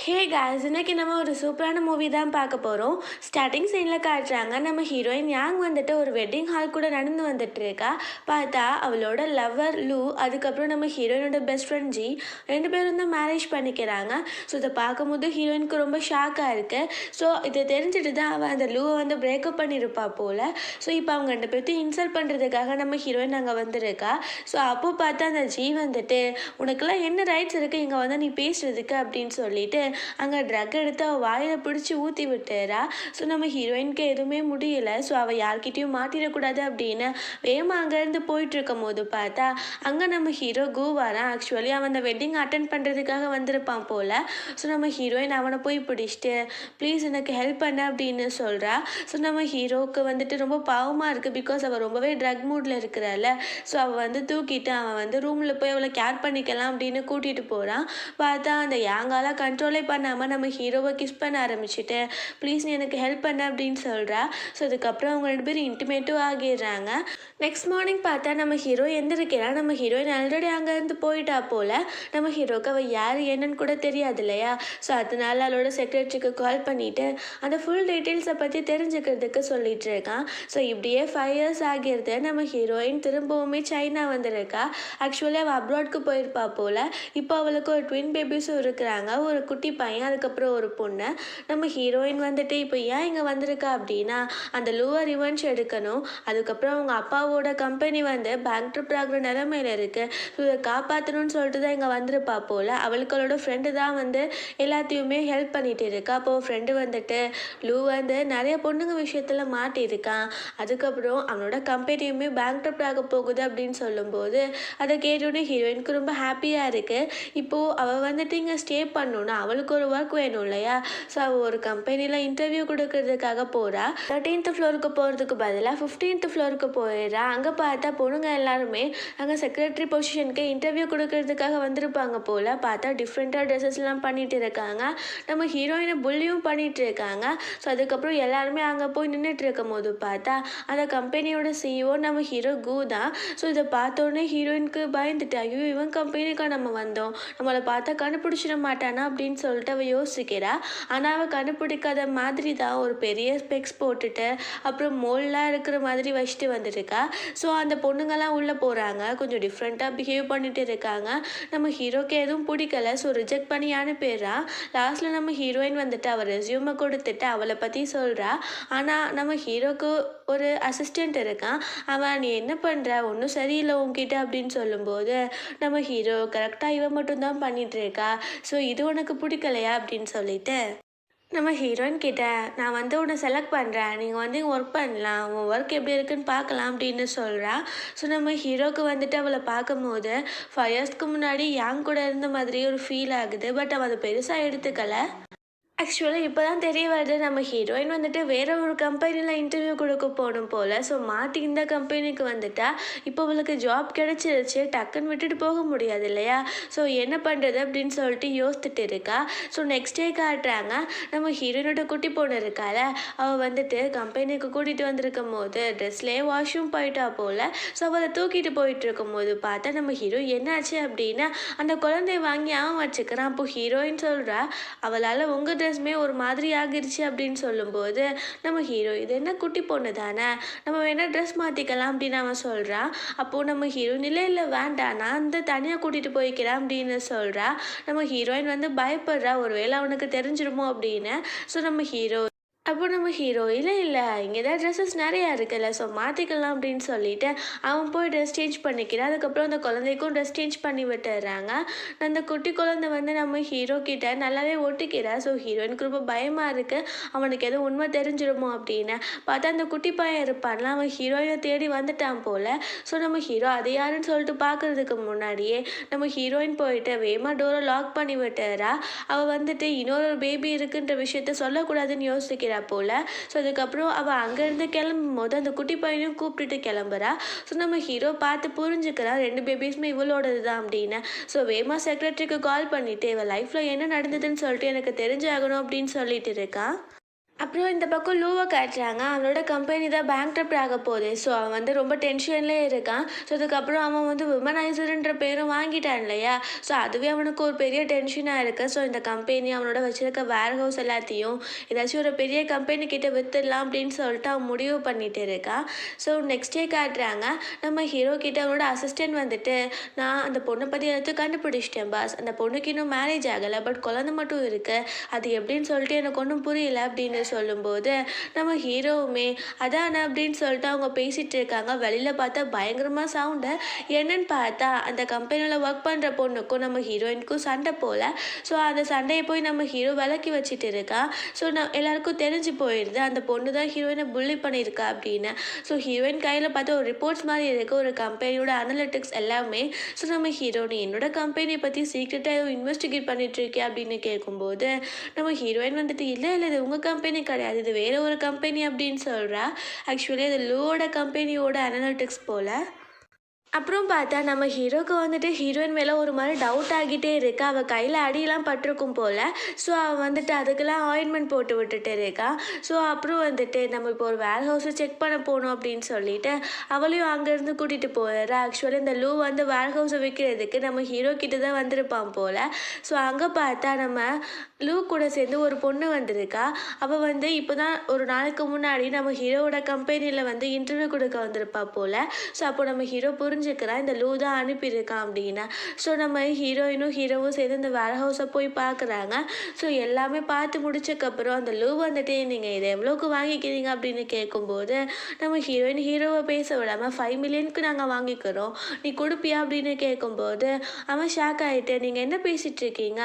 Hey guys, இன்னைக்கு நம்ம ஒரு சூப்பரான மூவி தான் பார்க்க போகிறோம். ஸ்டார்டிங் சீனில் காட்டுறாங்க நம்ம ஹீரோயின் யாங் வந்துட்டு ஒரு வெட்டிங் ஹால் கூட நடந்து வந்துட்டு இருக்கா. பார்த்தா அவளோட லவ்வர் லூ, அதுக்கப்புறம் நம்ம ஹீரோயினோட பெஸ்ட் ஃப்ரெண்ட் ஜி, ரெண்டு பேரும் தான் மேரேஜ் பண்ணிக்கிறாங்க. ஸோ இதை பார்க்கும்போது ஹீரோயினுக்கு ரொம்ப ஷாக்காக இருக்குது. ஸோ இதை தெரிஞ்சுட்டு தான் அவள் அந்த லூவை வந்து பிரேக்கப் பண்ணியிருப்பா போல். ஸோ இப்போ அவங்க ரெண்டு பேர்த்தையும் இன்சல்ட் பண்ணுறதுக்காக நம்ம ஹீரோயின் அங்கே வந்திருக்கா. ஸோ அப்போ பார்த்தா அந்த ஜி வந்துட்டு, உனக்கெல்லாம் என்ன ரைட்ஸ் இருக்குது இங்கே வந்து நீ பேசுறதுக்கு அப்படின்னு சொல்லிட்டு அங்கே ட்ரக் எடுத்து அவள் வாயில் பிடிச்சி ஊற்றி விட்டுறா. ஸோ நம்ம ஹீரோயினுக்கு எதுவுமே முடியல. ஸோ அவள் யார்கிட்டையும் மாட்டிடக்கூடாது அப்படின்னு வேகமாக அங்கேருந்து போயிட்டுருக்கும் போது பார்த்தா அங்கே நம்ம ஹீரோ கூவாரான். ஆக்சுவலி அவன் அந்த வெட்டிங் அட்டன் பண்ணுறதுக்காக வந்திருப்பான் போல். ஸோ நம்ம ஹீரோயின் அவனை போய் பிடிச்சிட்டு ப்ளீஸ் எனக்கு ஹெல்ப் பண்ண அப்படின்னு சொல்கிறா. ஸோ நம்ம ஹீரோவுக்கு வந்துட்டு ரொம்ப பாவமாக இருக்குது. பிகாஸ் அவள் ரொம்பவே ட்ரக் மூடில் இருக்கிறாள். ஸோ அவள் வந்து தூக்கிட்டு அவன் வந்து ரூமில் போய் அவளை கேர் பண்ணிக்கலாம் அப்படின்னு கூட்டிகிட்டு போகிறான். பார்த்தா அந்த யாங்கால கண்ட்ரோலே பண்ணாமல் நம்ம ஹீரோவை கிஸ் பண்ண ஆரம்பிச்சுட்டு ப்ளீஸ் நீ எனக்கு ஹெல்ப் பண்ண அப்படின்னு சொல்கிறா. ஸோ அதுக்கப்புறம் அவங்க ரெண்டு பேரும் இன்டிமேட்டும் ஆகிடுறாங்க. நெக்ஸ்ட் மார்னிங் பார்த்தா நம்ம ஹீரோ எந்திரிக்கிறான். நம்ம ஹீரோயின் ஆல்ரெடி அங்கேருந்து போயிட்டா போல். நம்ம ஹீரோக்கு அவள் யார் என்னன்னு கூட தெரியாது இல்லையா. ஸோ அதனால அவளோட செக்ரட்டரிக்கு கால் பண்ணிவிட்டு அந்த ஃபுல் டீட்டெயில்ஸை பற்றி தெரிஞ்சுக்கிறதுக்கு சொல்லிட்டு இருக்கான். ஸோ இப்படியே 5 இயர்ஸ் ஆகிடுது. நம்ம ஹீரோயின் திரும்பவுமே சைனா வந்திருக்கா. ஆக்சுவலி அவள் அப்ராட்க்கு போயிருப்பா போல். இப்போ அவளுக்கு ஒரு ட்வின் பேபிஸும் இருக்கிறாங்க, ஒரு குட்டி பையன், அதுக்கப்புறம் ஒரு பொண்ணு. நம்ம ஹீரோயின் வந்துட்டு இப்போ ஏன் இங்கே வந்திருக்கா அப்படின்னா அந்த லூவை ரிவெஞ்ச் எடுக்கணும். அதுக்கப்புறம் அவங்க அப்பாவோட கம்பெனி வந்து பேங்க்ரப்ட் ஆகிற நிலைமையில இருக்குது. ஸோ இதை காப்பாற்றணும்னு சொல்லிட்டு தான் இங்கே வந்திருப்பா போல். அவளுக்களோட ஃப்ரெண்டு தான் வந்து எல்லாத்தையுமே ஹெல்ப் பண்ணிட்டு இருக்கா. அப்போது ஃப்ரெண்டு வந்துட்டு லூ வந்து நிறைய பொண்ணுங்க விஷயத்தில் மாட்டியிருக்கான். அதுக்கப்புறம் அவனோட கம்பெனியுமே பேங்க்ரப்ட் ஆக போகுது அப்படின்னு சொல்லும்போது அதை கேட்டோன்னே ஹீரோயினுக்கு ரொம்ப ஹாப்பியாக இருக்குது. இப்போது அவள் வந்துட்டு இங்கே ஸ்டே பண்ணணுன்னா அவளுக்கு ஒரு ஒர்க் வேணும் இல்லையா. ஸோ அவள் ஒரு கம்பெனியில் இன்டர்வியூ கொடுக்கறதுக்காக போகிறா. 13th ஃப்ளோருக்கு போகிறதுக்கு பதிலாக 15th ஃப்ளோருக்கு போயிடுறா. அங்கே பார்த்தா பொண்ணுங்க எல்லாருமே அங்கே செக்ரட்டரி பொசிஷனுக்கு இன்டர்வியூ கொடுக்கறதுக்காக வந்திருப்பாங்க போல். பார்த்தா டிஃப்ரெண்ட்டாக ட்ரெஸ்ஸஸ்லாம் பண்ணிகிட்டு இருக்காங்க. நம்ம ஹீரோயினை புல்லியும் பண்ணிகிட்டு இருக்காங்க. ஸோ அதுக்கப்புறம் எல்லாருமே அங்கே போய் நின்றுட்டு இருக்கும் போது பார்த்தா அந்த கம்பெனியோட சிஇஓ நம்ம ஹீரோ கூ தான். ஸோ இதை பார்த்தோன்னே ஹீரோயினுக்கு பயந்துட்டு, ஐயோ இவன் கம்பெனிக்காக நம்ம வந்தோம், நம்மளை பார்த்தா கண்டுபிடிச்சிட மாட்டானா அப்படின்னு சொல்லிட்டு அவள் யோசிக்கிறா. ஆனால் அவள் கண்டுபிடிக்காத மாதிரி தான் ஒரு பெரிய ஸ்பெக்ஸ் போட்டுட்டு அப்புறம் மோல்லாம் இருக்கிற மாதிரி வச்சுட்டு வந்துருக்கா. ஸோ அந்த பொண்ணுங்கள்லாம் உள்ளே போகிறாங்க, கொஞ்சம் டிஃப்ரெண்ட்டாக பிஹேவ் பண்ணிட்டு இருக்காங்க. நம்ம ஹீரோக்கு எதுவும் பிடிக்கல. ஸோ ரிஜெக்ட் பண்ணி அனுப்பிடுறா. லாஸ்ட்டில் நம்ம ஹீரோயின் வந்துட்டு அவள் ரெஸ்யூமை கொடுத்துட்டு அவளை பற்றி சொல்கிறா. ஆனால் நம்ம ஹீரோக்கு ஒரு அசிஸ்டண்ட் இருக்கான். அவன் நீ என்ன பண்ணுற, ஒன்றும் சரியில்லை உன்கிட்ட அப்படின்னு சொல்லும்போது நம்ம ஹீரோ கரெக்டாக இவன் மட்டும்தான் பண்ணிட்டு இருக்கா, ஸோ இது உனக்கு பிடிக்கலையா அப்படின்னு சொல்லிட்டு நம்ம ஹீரோயின் கிட்ட நான் வந்து உன்னை செலக்ட் பண்ணுறேன், நீங்கள் வந்து ஒர்க் பண்ணலாம், உன் ஒர்க் எப்படி இருக்குன்னு பார்க்கலாம் அப்படின்னு சொல்கிறா. ஸோ நம்ம ஹீரோக்கு வந்துட்டு அவளை பார்க்கும்போது 5 இயர்ஸ்க்கு முன்னாடி யாங் கூட இருந்த மாதிரி ஒரு ஃபீல் ஆகுது. பட் அவள் அதை பெருசாக எடுத்துக்கலை. ஆக்சுவலி இப்போ தான் தெரிய வருது நம்ம ஹீரோயின் வந்துட்டு வேற ஒரு கம்பெனியில் இன்டர்வியூ கொடுக்க போகணும் போல். ஸோ மாட்டி இந்த கம்பெனிக்கு வந்துட்டா இப்போ அவளுக்கு ஜாப் கிடச்சிருச்சு, டக்குன்னு விட்டுட்டு போக முடியாது இல்லையா. ஸோ என்ன பண்ணுறது அப்படின்னு சொல்லிட்டு யோசிச்சுட்டு இருக்கா. ஸோ நெக்ஸ்ட் டே காட்டுறாங்க நம்ம ஹீரோயினோட குட்டி பொண்ணு இருக்கால, அவள் வந்துட்டு கம்பெனிக்கு கூட்டிகிட்டு வந்திருக்கும் போது ட்ரெஸ்லேயே வாஷ்ரூம் போயிட்டா போல். ஸோ அவளை தூக்கிட்டு போயிட்டு இருக்கும் போது பார்த்தா நம்ம ஹீரோ என்னாச்சு அப்படின்னா அந்த குழந்தைய வாங்கி அவன் வச்சுக்கிறான். அப்போ ஹீரோயின் சொல்கிறா அவளால் உங்கள் ட்ரெஸ்மே ஒரு மாதிரி ஆகிருச்சு அப்படின்னு சொல்லும்போது நம்ம ஹீரோ இது என்ன குட்டி பொண்ணு தானே, நம்ம வேணால் ட்ரெஸ் மாற்றிக்கலாம் அப்படின்னு அவன் சொல்கிறான். அப்போது நம்ம ஹீரோ இல்லை வேண்டாம் நான் வந்து தனியாக கூட்டிகிட்டு போய்க்கிறேன் அப்படின்னு சொல்கிறா. நம்ம ஹீரோயின் வந்து பயப்படுறா ஒருவேளை அவனுக்கு தெரிஞ்சிருமோ அப்படின்னு. ஸோ நம்ம ஹீரோ இல்லை இங்கே தான் ட்ரெஸ்ஸஸ் நிறையா இருக்குல்ல, ஸோ மாற்றிக்கலாம் அப்படின்னு சொல்லிட்டு அவன் போய் ட்ரெஸ் சேஞ்ச் பண்ணிக்கிறான். அதுக்கப்புறம் அந்த குழந்தைக்கும் ட்ரெஸ் சேஞ்ச் பண்ணி விட்டுறாங்க. அந்த குட்டி குழந்தை வந்து நம்ம ஹீரோ கிட்ட நல்லாவே ஒட்டிக்கிறா. ஸோ ஹீரோயினுக்கு ரொம்ப பயமாக இருக்குது, அவனுக்கு எதுவும் உண்மை தெரிஞ்சிருமோ அப்படின்னு. பார்த்தா அந்த குட்டி பையன் இருப்பான்ல, அவன் ஹீரோயினை தேடி வந்துட்டான் போல். ஸோ நம்ம ஹீரோ அது யாருன்னு சொல்லிட்டு பார்க்குறதுக்கு முன்னாடியே நம்ம ஹீரோயின் போயிட்டு வேகமாக டோரை லாக் பண்ணி விட்டுறா. அவள் வந்துட்டு இன்னொரு பேபி இருக்குன்ற விஷயத்த சொல்லக்கூடாதுன்னு யோசிக்கிறா போல். ஸோ அதுக்கப்புறம் அவள் அங்கேருந்து கிளம்பும் போது அந்த குட்டி பையனையும் கூப்பிட்டுட்டு கிளம்புறா. ஸோ நம்ம ஹீரோ பார்த்து புரிஞ்சுக்கிறா 2 பேபிஸுமே இவளோடது தான் அப்படின்னு. ஸோ வேமா செக்ரட்டரிக்கு கால் பண்ணிவிட்டு இவள் லைஃப்பில் என்ன நடந்ததுன்னு சொல்லிட்டு எனக்கு தெரிஞ்சாகணும் அப்படின்னு சொல்லிட்டு இருக்கான். அப்புறம் இந்த பக்கம் லூவ காட்டுறாங்க. அவனோட கம்பெனி தான் பேங்க்ரப்ட் ஆக போகுது. ஸோ அவன் வந்து ரொம்ப டென்ஷன்லேயே இருக்கான். ஸோ அதுக்கப்புறம் அவன் வந்து விமனைசர்ன்ற பேரும் வாங்கிட்டான் இல்லையா? ஸோ அதுவே அவனுக்கு ஒரு பெரிய டென்ஷனாக இருக்கு. ஸோ இந்த கம்பெனி அவனோட வச்சிருக்க வேர்ஹவுஸ் எல்லாத்தையும் ஏதாச்சும் ஒரு பெரிய கம்பெனி கிட்ட வித்துடலாம் அப்படின்னு சொல்லிட்டு அவன் முடிவு பண்ணிட்டு இருக்கான். ஸோ நெக்ஸ்ட் டே காட்டுறாங்க. நம்ம ஹீரோ கிட்ட அவனோட அசிஸ்டன்ட் வந்துட்டு, நான் அந்த பொண்ணை பற்றி எல்லாத்தையும் கண்டுபிடிச்சிட்டேன் பாஸ். அந்த பொண்ணுக்கு இன்னும் மேரேஜ் ஆகலை. பட் குழந்தை மட்டும் இருக்கு. அது எப்படின்னு சொல்லிட்டு எனக்கு ஒன்றும் புரியல அப்படின்னு சொல்லும்போது நம்ம ஹீரோவுமே அதானே அப்படின்னு சொல்லிட்டு அவங்க பேசிட்டு இருக்காங்க. வெளியில பார்த்தா பயங்கரமா சவுண்டு. என்னன்னு பார்த்தா அந்த கம்பெனியில் ஒர்க் பண்ணுற பொண்ணுக்கும் நம்ம ஹீரோயினுக்கும் சண்டை போல. ஸோ அந்த சண்டையை போய் நம்ம ஹீரோ விலக்கி வச்சுட்டு இருக்கான். ஸோ எல்லாருக்கும் தெரிஞ்சு போயிடுது அந்த பொண்ணு தான் ஹீரோயினை புள்ளி பண்ணியிருக்கா அப்படின்னு. ஸோ ஹீரோயின் கையில் பார்த்தா ஒரு ரிப்போர்ட்ஸ் மாதிரி இருக்குது, ஒரு கம்பெனியோட அனலிட்டிக்ஸ் எல்லாமே. ஸோ நம்ம ஹீரோனி என்னோட கம்பெனியை பற்றி சீக்ரெட்டாக ஏதோ இன்வெஸ்டிகேட் பண்ணிட்டு இருக்கே அப்படின்னு கேட்கும்போது நம்ம ஹீரோயின் வந்துட்டு இல்லை இல்லை இது உங்கள் கம்பெனி கிடையாது, இது வேற ஒரு கம்பெனி அப்படின்னு சொல்கிறா. ஆக்சுவலி இது லூவோட கம்பெனியோட அனலிட்டிக்ஸ் போல். அப்புறம் பார்த்தா நம்ம ஹீரோக்கு வந்துட்டு ஹீரோயின் மேலே ஒரு மாதிரி டவுட் ஆகிட்டே இருக்கு. அவள் கையில் அடியெல்லாம் பட்டிருக்கும் போல். ஸோ அவள் வந்துட்டு அதுக்கெல்லாம் ஆயின்மெண்ட் போட்டு விட்டுட்டு இருக்கா. ஸோ அப்புறம் வந்துட்டு நம்ம இப்போ ஒரு வேர் ஹவுஸை செக் பண்ண போகணும் அப்படின்னு சொல்லிட்டு அவளையும் அங்கேருந்து கூட்டிகிட்டு போயிடுறா. ஆக்சுவலி இந்த லூ வந்து வேர் ஹவுஸை விற்கிறதுக்கு நம்ம ஹீரோ கிட்ட தான் வந்திருப்பான் போல். ஸோ அங்கே பார்த்தா நம்ம லூ கூட சேர்ந்து ஒரு பொண்ணு வந்திருக்கா. அவள் வந்து இப்போ தான் ஒரு நாளைக்கு முன்னாடி நம்ம ஹீரோவோட கம்பெனியில் வந்து இன்டர்வியூ கொடுக்க வந்திருப்பா போல். ஸோ அப்போ நம்ம ஹீரோ புரிஞ்சுக்கிறான் இந்த லூ தான் அனுப்பியிருக்கான் அப்படின்னு. ஸோ நம்ம ஹீரோவும் சேர்ந்து இந்த வேர் ஹவுஸை போய் பார்க்குறாங்க. ஸோ எல்லாமே பார்த்து முடிச்சக்கப்புறம் அந்த லூ வந்துட்டு நீங்கள் இதை எவ்வளோக்கு வாங்கிக்கிறீங்க அப்படின்னு கேட்கும்போது நம்ம ஹீரோவை பேச விடாமல் 5 மில்லியனுக்கு நாங்கள் வாங்கிக்கிறோம், நீ கொடுப்பியா அப்படின்னு கேட்கும்போது அவன் ஷாக் ஆகிட்டு, நீங்கள் என்ன பேசிகிட்டு இருக்கீங்க,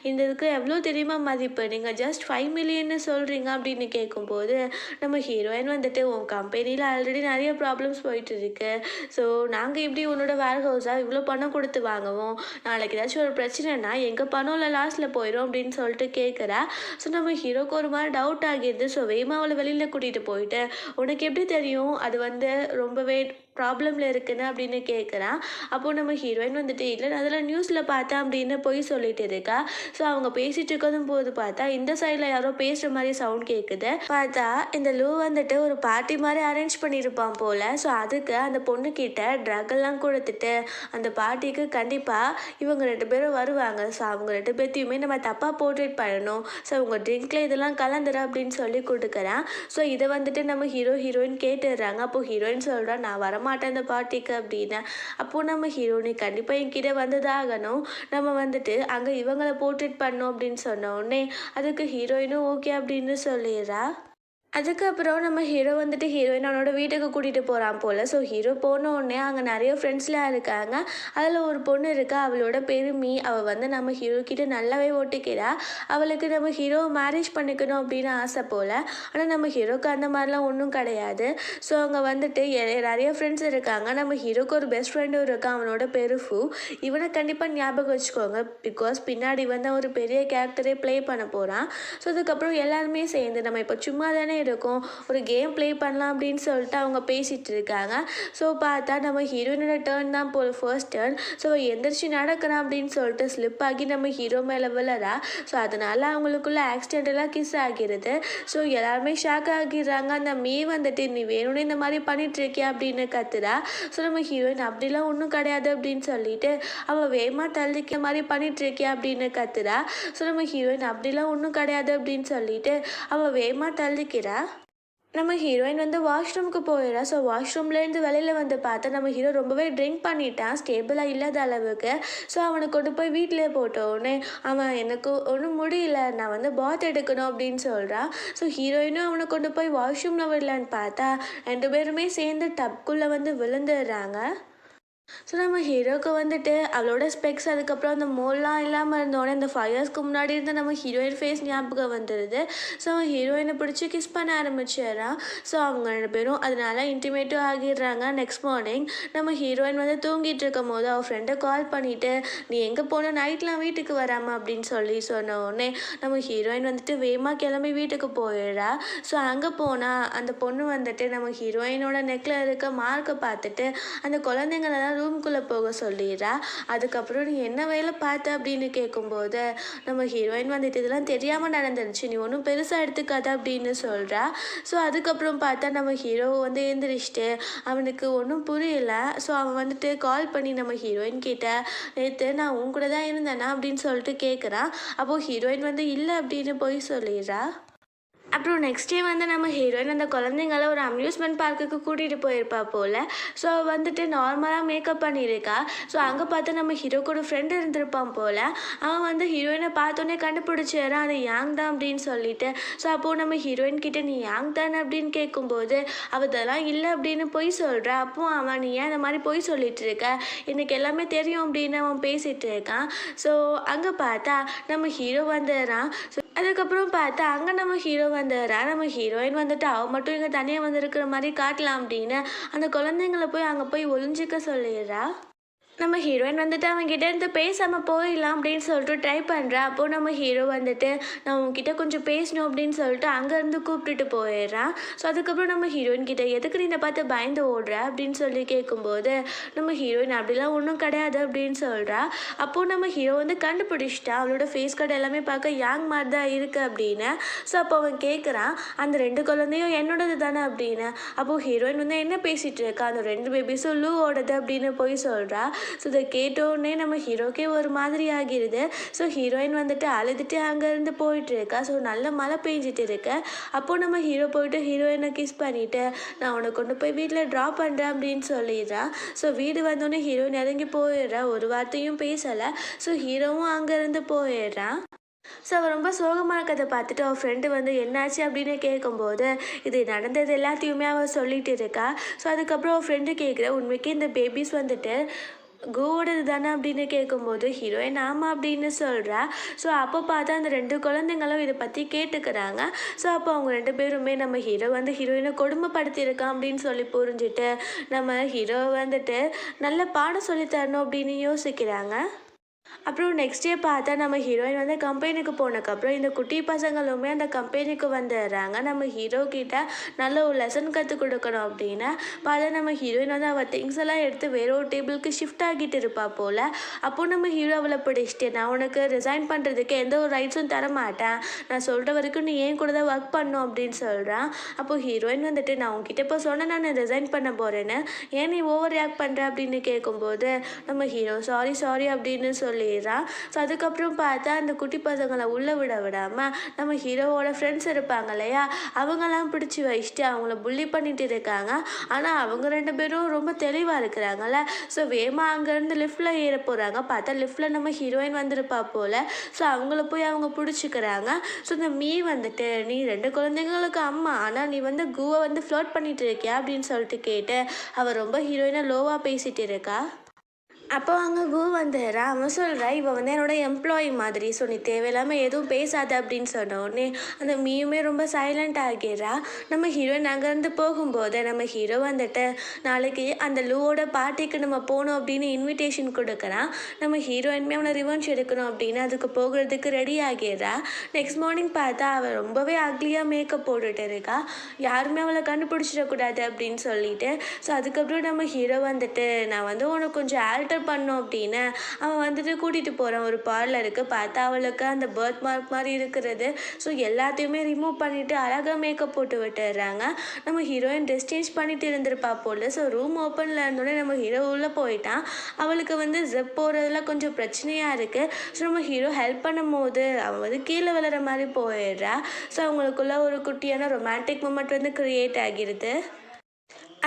இந்த இதுக்கு எவ்வளோ தெரியுமா மதிப்பு, நீங்கள் ஜஸ்ட் 5 மில்லியன்னு சொல்கிறீங்க அப்படின்னு கேட்கும்போது நம்ம ஹீரோயின் வந்துட்டு உன் கம்பெனியில் ஆல்ரெடி நிறைய ப்ராப்ளம்ஸ் போயிட்டு இருக்கு. ஸோ நாங்கள் இப்படி உன்னோட வேர் ஹவுஸாக இவ்வளோ பணம் கொடுத்து வாங்குவோம், நாளைக்கு ஏதாச்சும் ஒரு பிரச்சனைனா எங்கள் பணம் இல்லை லாஸில் போயிடும் அப்படின்னு சொல்லிட்டு கேட்குறா. ஸோ நம்ம ஹீரோக்கு ஒரு மாதிரி டவுட் ஆகிடுது. ஸோ வேகமாக அவளை வெளியில் கூட்டிகிட்டு போயிட்டு உனக்கு எப்படி தெரியும் அது வந்து ரொம்பவே ப்ராப்ளமில் இருக்குன்னு அப்படின்னு கேட்குறான். அப்போது நம்ம ஹீரோயின் வந்துட்டு இல்லை அதில் நியூஸில் பார்த்தேன் அப்படின்னு போய் சொல்லிட்டு இருக்கா. ஸோ அவங்க பேசிகிட்டு இருக்கதும் போது பார்த்தா இந்த சைடில் யாரோ பேசுகிற மாதிரி சவுண்ட் கேட்குது. பார்த்தா இந்த லூ வந்துட்டு ஒரு பார்ட்டி மாதிரி அரேஞ்ச் பண்ணியிருப்பான் போல். ஸோ அதுக்கு அந்த பொண்ணுக்கிட்ட ட்ரக் எல்லாம் கொடுத்துட்டு அந்த பார்ட்டிக்கு கண்டிப்பாக இவங்க 2 பேரும் வருவாங்க. ஸோ அவங்க 2 பேர்த்தையுமே நம்ம தப்பாக போர்ட்ரேட் பண்ணணும். ஸோ அவங்க ட்ரிங்க்ல இதெல்லாம் கலந்துரு அப்படின்னு சொல்லி கொடுக்குறான். ஸோ இதை வந்துட்டு நம்ம ஹீரோயின் கேட்டுடுறாங்க. அப்போது ஹீரோயின் சொல்கிறா நான் வரமாட்டேன் இந்த பார்ட்டிக்கு அப்படின்னு. அப்போது நம்ம ஹீரோயினி கண்டிப்பாக என்கிட்ட வந்ததாகணும், நம்ம வந்துட்டு அங்கே இவங்களை போர்ட்ரேட் பண்ணோம் அப்படின்னு சொன்ன உடனே அதுக்கு ஹீரோயினும் ஓகே அப்படின்னு சொல்லிடுறா. அதுக்கப்புறம் நம்ம ஹீரோ வந்துட்டு ஹீரோயின் அவனோட வீட்டுக்கு கூட்டிகிட்டு போகிறான் போல். ஸோ ஹீரோ போன உடனே அங்கே நிறைய ஃப்ரெண்ட்ஸ்லாம் இருக்காங்க. அதில் ஒரு பொண்ணு இருக்கா, அவளோட பேர் மீ. அவள் வந்து நம்ம ஹீரோ கிட்ட நல்லாவே ஒட்டிக்கிறா. அவளுக்கு நம்ம ஹீரோவை மேரேஜ் பண்ணிக்கணும் அப்படின்னு ஆசை போல். ஆனால் நம்ம ஹீரோக்கு அந்த மாதிரிலாம் ஒன்றும் கிடையாது. ஸோ அங்கே வந்துட்டு நிறைய ஃப்ரெண்ட்ஸ் இருக்காங்க. நம்ம ஹீரோக்கு ஒரு பெஸ்ட் ஃப்ரெண்டும் இருக்கான், அவனோட பேர் ஃபூ. இவனை கண்டிப்பாக ஞாபகம் வச்சுக்கோங்க, பிகாஸ் பின்னாடி வந்து ஒரு பெரிய கேரக்டரே ப்ளே பண்ண போகிறான். ஸோ அதுக்கப்புறம் எல்லாருமே சேர்ந்து நம்ம இப்போ சும்மா தானே இருக்கும், ஒரு கேம் ப்ளே பண்ணலாம் அப்படின்னு சொல்லிட்டு அவங்க பேசிகிட்டு இருக்காங்க. ஸோ பார்த்தா நம்ம ஹீரோயினோட டேர்ன் தான் போல், ஃபர்ஸ்ட் டேர்ன். ஸோ எந்திரிச்சு நடக்கிறான் அப்படின்னு சொல்லிட்டு ஸ்லிப் ஆகி நம்ம ஹீரோ மேலே விழறா. ஸோ அதனால அவங்களுக்குள்ள ஆக்சிடென்டெல்லாம் கிஸ் ஆகிடுது. ஸோ எல்லாருமே ஷாக் ஆகிடுறாங்க. அந்த மீ வந்துட்டு நீ வேணும்னு இந்த மாதிரி பண்ணிட்டு இருக்கியா அப்படின்னு கத்துறா. ஸோ நம்ம ஹீரோயின் அப்படிலாம் ஒன்றும் கிடையாது அப்படின்னு சொல்லிட்டு அவள் வேகமாக தள்ளிக்க மாதிரி பண்ணிட்டு இருக்கியா அப்படின்னு கத்துறா. ஸோ நம்ம ஹீரோயின் அப்படிலாம் ஒன்றும் கிடையாது அப்படின்னு சொல்லிட்டு அவள் வேகமாக தள்ளிக்கிறா. நம்ம ஹீரோயின் வந்து வாஷ்ரூமுக்கு போயிடறா. ஸோ வாஷ்ரூம்லேருந்து வெளியில் வந்து பார்த்தா நம்ம ஹீரோ ரொம்பவே ட்ரிங்க் பண்ணிட்டான், ஸ்டேபிளாக இல்லாத அளவுக்கு. ஸோ அவனை கொண்டு போய் வீட்டிலே போட்ட உடனே அவன் எனக்கு ஒன்றும் முடியல, நான் வந்து பாத் எடுக்கணும் அப்படின்னு சொல்கிறான். ஸோ ஹீரோயினும் அவனை கொண்டு போய் வாஷ்ரூமில் விடலான்னு பார்த்தா 2 பேருமே சேர்ந்து டப்குள்ளே வந்து விழுந்துடுறாங்க. ஸோ நம்ம ஹீரோக்கு வந்துட்டு அவளோட ஸ்பெக்ஸ் அதுக்கப்புறம் அந்த மோல்லாம் இல்லாமல் இருந்தோடனே இந்த 5 இயர்ஸ்க்கு முன்னாடி இருந்த நம்ம ஹீரோயின் ஃபேஸ் ஞாபகம் வந்துடுது. ஸோ அவன் ஹீரோயினை பிடிச்சி கிஸ் பண்ண ஆரம்பிச்சிடறான். ஸோ அவங்க 2 பேரும் அதனால இன்டிமேட்டும் ஆகிடுறாங்க. நெக்ஸ்ட் மார்னிங் நம்ம ஹீரோயின் வந்து தூங்கிட்டு இருக்கும் போது அவள் ஃப்ரெண்டை கால் பண்ணிவிட்டு நீ எங்கே போன, நைட்லாம் வீட்டுக்கு வராமல் அப்படின்னு சொல்லி சொன்ன உடனே நம்ம ஹீரோயின் வந்துட்டு வேகமாக கிளம்பி வீட்டுக்கு போயிடுறா. ஸோ அங்கே போனால் அந்த பொண்ணு வந்துட்டு நம்ம ஹீரோயினோட நெக்கில் இருக்க மார்க்கை பார்த்துட்டு அந்த குழந்தைங்களெல்லாம் ரூம்குள்ளே போக சொல்லிடுறா. அதுக்கப்புறம் நீ என்ன வேலை பார்த்த அப்படின்னு கேட்கும்போது நம்ம ஹீரோயின் வந்துட்டு இதெல்லாம் தெரியாமல் நடந்துருச்சு, நீ ஒன்றும் பெருசாக எடுத்துக்காத அப்படின்னு சொல்கிறா. ஸோ அதுக்கப்புறம் பார்த்தா நம்ம ஹீரோ வந்து எழுந்திரிச்சிட்டு அவனுக்கு ஒன்றும் புரியல. ஸோ அவன் வந்துட்டு கால் பண்ணி நம்ம ஹீரோயின் கிட்ட நேற்று நான் உன் கூட தான் இருந்தேனா அப்படின்னு சொல்லிட்டு கேட்குறான். அப்போது ஹீரோயின் வந்து இல்லை அப்படின்னு போய் சொல்லிடுறா. அப்புறம் நெக்ஸ்ட் டே வந்து நம்ம ஹீரோயின் அந்த குழந்தைங்கள ஒரு அம்யூஸ்மெண்ட் பார்க்குக்கு கூட்டிகிட்டு போயிருப்பா போல். ஸோ வந்துட்டு நார்மலாக மேக்கப் பண்ணியிருக்கா. ஸோ அங்கே பார்த்தா நம்ம ஹீரோக்கு ஃப்ரெண்டு இருந்திருப்பான் போல். அவன் வந்து ஹீரோயினை பார்த்தோன்னே கண்டுபிடிச்சிடுறான் அது யாங் தான் அப்படின்னு சொல்லிட்டு. ஸோ அப்போது நம்ம ஹீரோயின் கிட்டே நீ யாங் தானே அப்படின்னு கேட்கும்போது அவள் இதெல்லாம் இல்லை அப்படின்னு பொய் சொல்கிறா. அப்போது அவன் நீ ஏன் இந்த மாதிரி பொய் சொல்லிட்டு இருக்க, எனக்கு எல்லாமே தெரியும் அப்படின்னு அவன் பேசிகிட்டு இருக்கான். ஸோ அங்கே பார்த்தா நம்ம ஹீரோ வந்துடுறான். அதுக்கப்புறம் பார்த்தா அங்கே நம்ம ஹீரோ வந்துடுறா. நம்ம ஹீரோயின் வந்துட்டு அவள் மட்டும் இங்கே தனியாக வந்திருக்கிற மாதிரி காட்டலாம் அப்படின்னு அந்த குழந்தைங்கள போய் அங்கே போய் ஒளிஞ்சிக்க சொல்லிடுறா. நம்ம ஹீரோயின் வந்துட்டு அவன்கிட்ட இருந்து பேசாமல் போயிடலாம் அப்படின்னு சொல்லிட்டு ட்ரை பண்ணுறா. அப்போது நம்ம ஹீரோ வந்துட்டு நான் உங்ககிட்ட கொஞ்சம் பேசணும் அப்படின்னு சொல்லிட்டு அங்கேருந்து கூப்பிட்டுட்டு போயிடுறான். ஸோ அதுக்கப்புறம் நம்ம ஹீரோயின் கிட்ட எதுக்கு நீ பார்த்து பயந்து ஓடுற அப்படின்னு சொல்லி கேட்கும்போது நம்ம ஹீரோயின் அப்படிலாம் ஒன்றும் கிடையாது அப்படின்னு சொல்கிறா. அப்போது நம்ம ஹீரோ வந்து கண்டுபிடிச்சிட்டா அவளோட ஃபேஸ் கட் எல்லாமே பார்க்க யாங் மாதிரி தான் இருக்குது அப்படின்னு. ஸோ அப்போ அவன் கேட்குறான் அந்த 2 குழந்தையும் என்னோடது தானே அப்படின்னு. அப்போது ஹீரோயின் வந்து என்ன பேசிகிட்டு இருக்கா, அந்த 2 பேபிஸும் லூவோடது அப்படின்னு போய் சொல்கிறா. ஸோ இதை கேட்டோடனே நம்ம ஹீரோக்கே ஒரு மாதிரி ஆகிடுது. ஸோ ஹீரோயின் வந்துட்டு அழுதுட்டு அங்கேருந்து போயிட்டுருக்கா. ஸோ நல்ல மழை பெஞ்சிட்டு இருக்கு. அப்போது நம்ம ஹீரோ போயிட்டு ஹீரோயினை கிஸ் பண்ணிவிட்டு நான் உன்னை கொண்டு போய் வீட்டில் ட்ராப் பண்ணுறேன் அப்படின்னு சொல்லிடுறான். ஸோ வீடு வந்தோடனே ஹீரோயின் இறங்கி போயிடுறா. ஒரு வார்த்தையும் பேசலை. ஸோ ஹீரோவும் அங்கேருந்து போயிடுறான். ஸோ அவள் ரொம்ப சோகமான கதை பார்த்துட்டு அவள் ஃப்ரெண்டு வந்து என்னாச்சு அப்படின்னு கேட்கும்போது இது நடந்தது எல்லாத்தையுமே அவள் சொல்லிட்டு இருக்கா. ஸோ அதுக்கப்புறம் அவள் ஃப்ரெண்டு கேட்குற உண்மைக்கு இந்த பேபிஸ் வந்துட்டு கோவோடது தானே அப்படின்னு கேட்கும்போது ஹீரோயின் ஆமாம் அப்படின்னு சொல்கிறா. ஸோ அப்போ பார்த்தா அந்த 2 குழந்தைங்களும் இதை பற்றி கேட்டுக்கிறாங்க. ஸோ அப்போ அவங்க 2 பேருமே நம்ம ஹீரோ வந்து ஹீரோயினை கொடுமைப்படுத்தியிருக்கான் அப்படின்னு சொல்லி புரிஞ்சுட்டு நம்ம ஹீரோ வந்துட்டு நல்ல பாடம் சொல்லி தரணும் அப்படின்னு யோசிக்கிறாங்க. அப்புறம் நெக்ஸ்ட் டே பார்த்தா நம்ம ஹீரோயின் வந்து கம்பெனிக்கு போனதுக்கப்புறம் இந்த குட்டி பசங்களுமே அந்த கம்பெனிக்கு வந்துடுறாங்க. நம்ம ஹீரோ கிட்ட நல்ல ஒரு லெசன் கற்றுக் கொடுக்கணும் அப்படின்னு பார்த்தா நம்ம ஹீரோயின் வந்து அவள் திங்ஸ் எல்லாம் எடுத்து வேற ஒரு டேபிளுக்கு ஷிஃப்ட் ஆகிட்டு இருப்பா போல். அப்போ நம்ம ஹீரோ அவளை பிடிச்சிட்டு நான் உனக்கு ரிசைன் பண்ணுறதுக்கு எந்த ஒரு ரைட்ஸும் தர மாட்டேன், நான் சொல்கிற வரைக்கும் நீ ஏன் கூட தான் ஒர்க் பண்ணும் அப்படின்னு சொல்கிறான். அப்போது ஹீரோயின் வந்துட்டு நான் உங்ககிட்ட இப்போ சொன்னேன் நான் ரிசைன் பண்ண போகிறேன்னு, ஏன் நீ ஓவர் ரியாக்ட் பண்ணுற அப்படின்னு கேட்கும்போது நம்ம ஹீரோ சாரி அப்படின்னு சொல்லிடுறான். ஸோ அதுக்கப்புறம் பார்த்தா அந்த குட்டி பசங்களை உள்ளே விடாமல் நம்ம ஹீரோவோட ஃப்ரெண்ட்ஸ் இருப்பாங்க இல்லையா, அவங்கெல்லாம் பிடிச்சி வச்சுட்டு அவங்கள புள்ளி பண்ணிட்டு இருக்காங்க. ஆனால் அவங்க 2 பேரும் ரொம்ப தெளிவாக இருக்கிறாங்கல்ல. ஸோ வேகமாக அங்கேருந்து லிஃப்டில் ஏற போகிறாங்க. பார்த்தா லிஃப்டில் நம்ம ஹீரோயின் வந்திருப்பா போல். ஸோ அவங்கள போய் அவங்க பிடிச்சிக்கிறாங்க. ஸோ இந்த மீ வந்துட்டு நீ 2 குழந்தைங்களுக்கு அம்மா, ஆனால் நீ வந்து கூவை வந்து ஃப்ளோட் பண்ணிட்டு இருக்கியா அப்படின்னு சொல்லிட்டு கேட்டு அவள் ரொம்ப ஹீரோயினை லோவாக பேசிகிட்டு இருக்கா. அப்போ அங்கே கூ வந்துடுறா. அவன் சொல்கிறா இவள் வந்து என்னோட எம்ப்ளாயி மாதிரி, ஸோ நீ தேவையில்லாமல் எதுவும் பேசாத அப்படின்னு சொன்ன உடனே அந்த மீயுமே ரொம்ப சைலண்ட் ஆகிடுறா. நம்ம ஹீரோயின் அங்கேருந்து போகும்போது நம்ம ஹீரோ வந்துட்டு நாளைக்கு அந்த லூவோட பார்ட்டிக்கு நம்ம போகணும் அப்படின்னு இன்விடேஷன் கொடுக்குறான். நம்ம ஹீரோயின்மே அவனை ரிவெஞ்ச் எடுக்கணும் அப்படின்னு அதுக்கு போகிறதுக்கு ரெடி ஆகிடுறா. நெக்ஸ்ட் மார்னிங் பார்த்தா அவள் ரொம்பவே அக்லியாக மேக்கப் போட்டுட்டு இருக்கா. யாருமே அவளை கண்டுபிடிச்சிடக்கூடாது அப்படின்னு சொல்லிட்டு. ஸோ அதுக்கப்புறம் நம்ம ஹீரோ வந்துட்டு நான் வந்து உனக்கு கொஞ்சம் ஆல்டர் பண்ணோம் அப்படின்னு அவன் வந்துட்டு கூட்டிகிட்டு போகிறான் ஒரு பார்லருக்கு. பார்த்தா அவளுக்கு அந்த பர்த் மார்க் மாதிரி இருக்கிறது. ஸோ எல்லாத்தையுமே ரிமூவ் பண்ணிவிட்டு அழகாக மேக்கப் போட்டு விட்டுடுறாங்க. நம்ம ஹீரோயின் ட்ரெஸ் சேஞ்ச் பண்ணிட்டு இருந்திருப்பா போல். ஸோ ரூம் ஓப்பனில் இருந்தோடனே நம்ம ஹீரோ உள்ளே போயிட்டான். அவளுக்கு வந்து ஜிப் போகிறதுல கொஞ்சம் பிரச்சனையாக இருக்குது. ஸோ நம்ம ஹீரோ ஹெல்ப் பண்ணும் போது அவன் வந்து கீழே விழுற மாதிரி போயிடுறா. ஸோ அவங்களுக்குள்ள ஒரு குட்டியான ரொமான்டிக் மூமெண்ட் வந்து க்ரியேட் ஆகிடுது.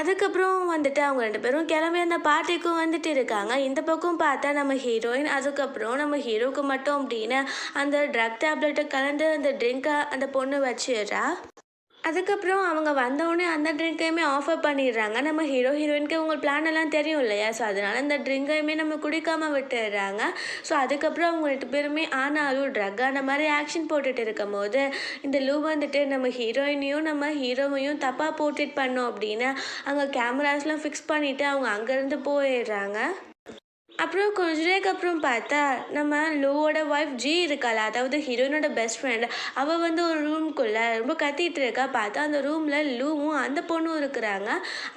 அதுக்கப்புறம் வந்துட்டு அவங்க 2 பேரும் கிளம்பி அந்த பார்ட்டிக்கும் வந்துட்டு இருக்காங்க. இந்த பக்கம் பார்த்தா நம்ம ஹீரோயின் அதுக்கப்புறம் நம்ம ஹீரோவுக்கு மட்டும் அப்படின்னு அந்த ட்ரக் டேப்லெட்டை கலந்து அந்த ட்ரிங்கை அந்த பொண்ணு வச்சிடுறா. அதுக்கப்புறம் அவங்க வந்தவுடனே அந்த ட்ரிங்கையுமே ஆஃபர் பண்ணிடுறாங்க. நம்ம ஹீரோயினுக்கு உங்கள் பிளான் எல்லாம் தெரியும் இல்லையா, ஸோ அதனால் அந்த ட்ரிங்கையுமே நம்ம குடிக்காமல் விட்டுடுறாங்க. ஸோ அதுக்கப்புறம் அவங்க 2 பேருமே ஆனாலும் ட்ரக் ஆன மாதிரி ஆக்ஷன் போட்டுட்டு இருக்கும் போது இந்த லூ வந்துட்டு நம்ம ஹீரோயினையும் நம்ம ஹீரோவையும் தப்பாக போர்ட்ரேட் பண்ணோம் அப்படின்னு அங்கே கேமராஸ்லாம் ஃபிக்ஸ் பண்ணிவிட்டு அவங்க அங்கேருந்து போயிடுறாங்க. அப்புறம் கொஞ்ச நேரத்துக்கு அப்புறம் பார்த்தா, நம்ம லூவோட ஒய்ஃப் ஜி இருக்காள, அதாவது ஹீரோயினோட பெஸ்ட் ஃப்ரெண்ட். அவ வந்து ஒரு ரூம்குள்ள ரொம்ப கத்திட்டு இருக்கா. பார்த்தா அந்த ரூம்ல லூவும் அந்த பொண்ணும் இருக்கிறாங்க.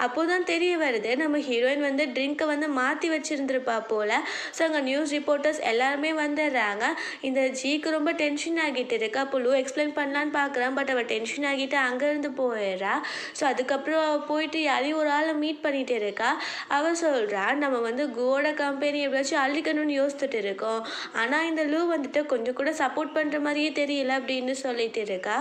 அப்போதான் தெரிய வருது, நம்ம ஹீரோயின் வந்து ட்ரிங்க்கை வந்து மாத்தி வச்சிருந்திருப்பா போல. ஸோ அங்க நியூஸ் ரிப்போர்ட்டர்ஸ் எல்லாருமே வந்துடுறாங்க. இந்த ஜிக்கு ரொம்ப டென்ஷன் ஆகிட்டு இருக்கு. அப்போ லூ எக்ஸ்பிளைன் பண்ணலான்னு பார்க்குறான். பட் அவள் டென்ஷன் ஆகிட்டு அங்கேருந்து போயிடுறா. ஸோ அதுக்கப்புறம் அவள் போயிட்டு யாரையும் ஒரு ஆளை மீட் பண்ணிட்டு இருக்கா. அவ சொல்றா, நம்ம வந்து குவோட கம்பெனி எப்படியாச்சும் அழிக்கணும்னு யோசிச்சுட்டு இருக்கோம். ஆனா இந்த லூ வந்துட்டு கொஞ்சம் கூட சப்போர்ட் பண்ற மாதிரியே தெரியல அப்படின்னு சொல்லிட்டு இருக்கா.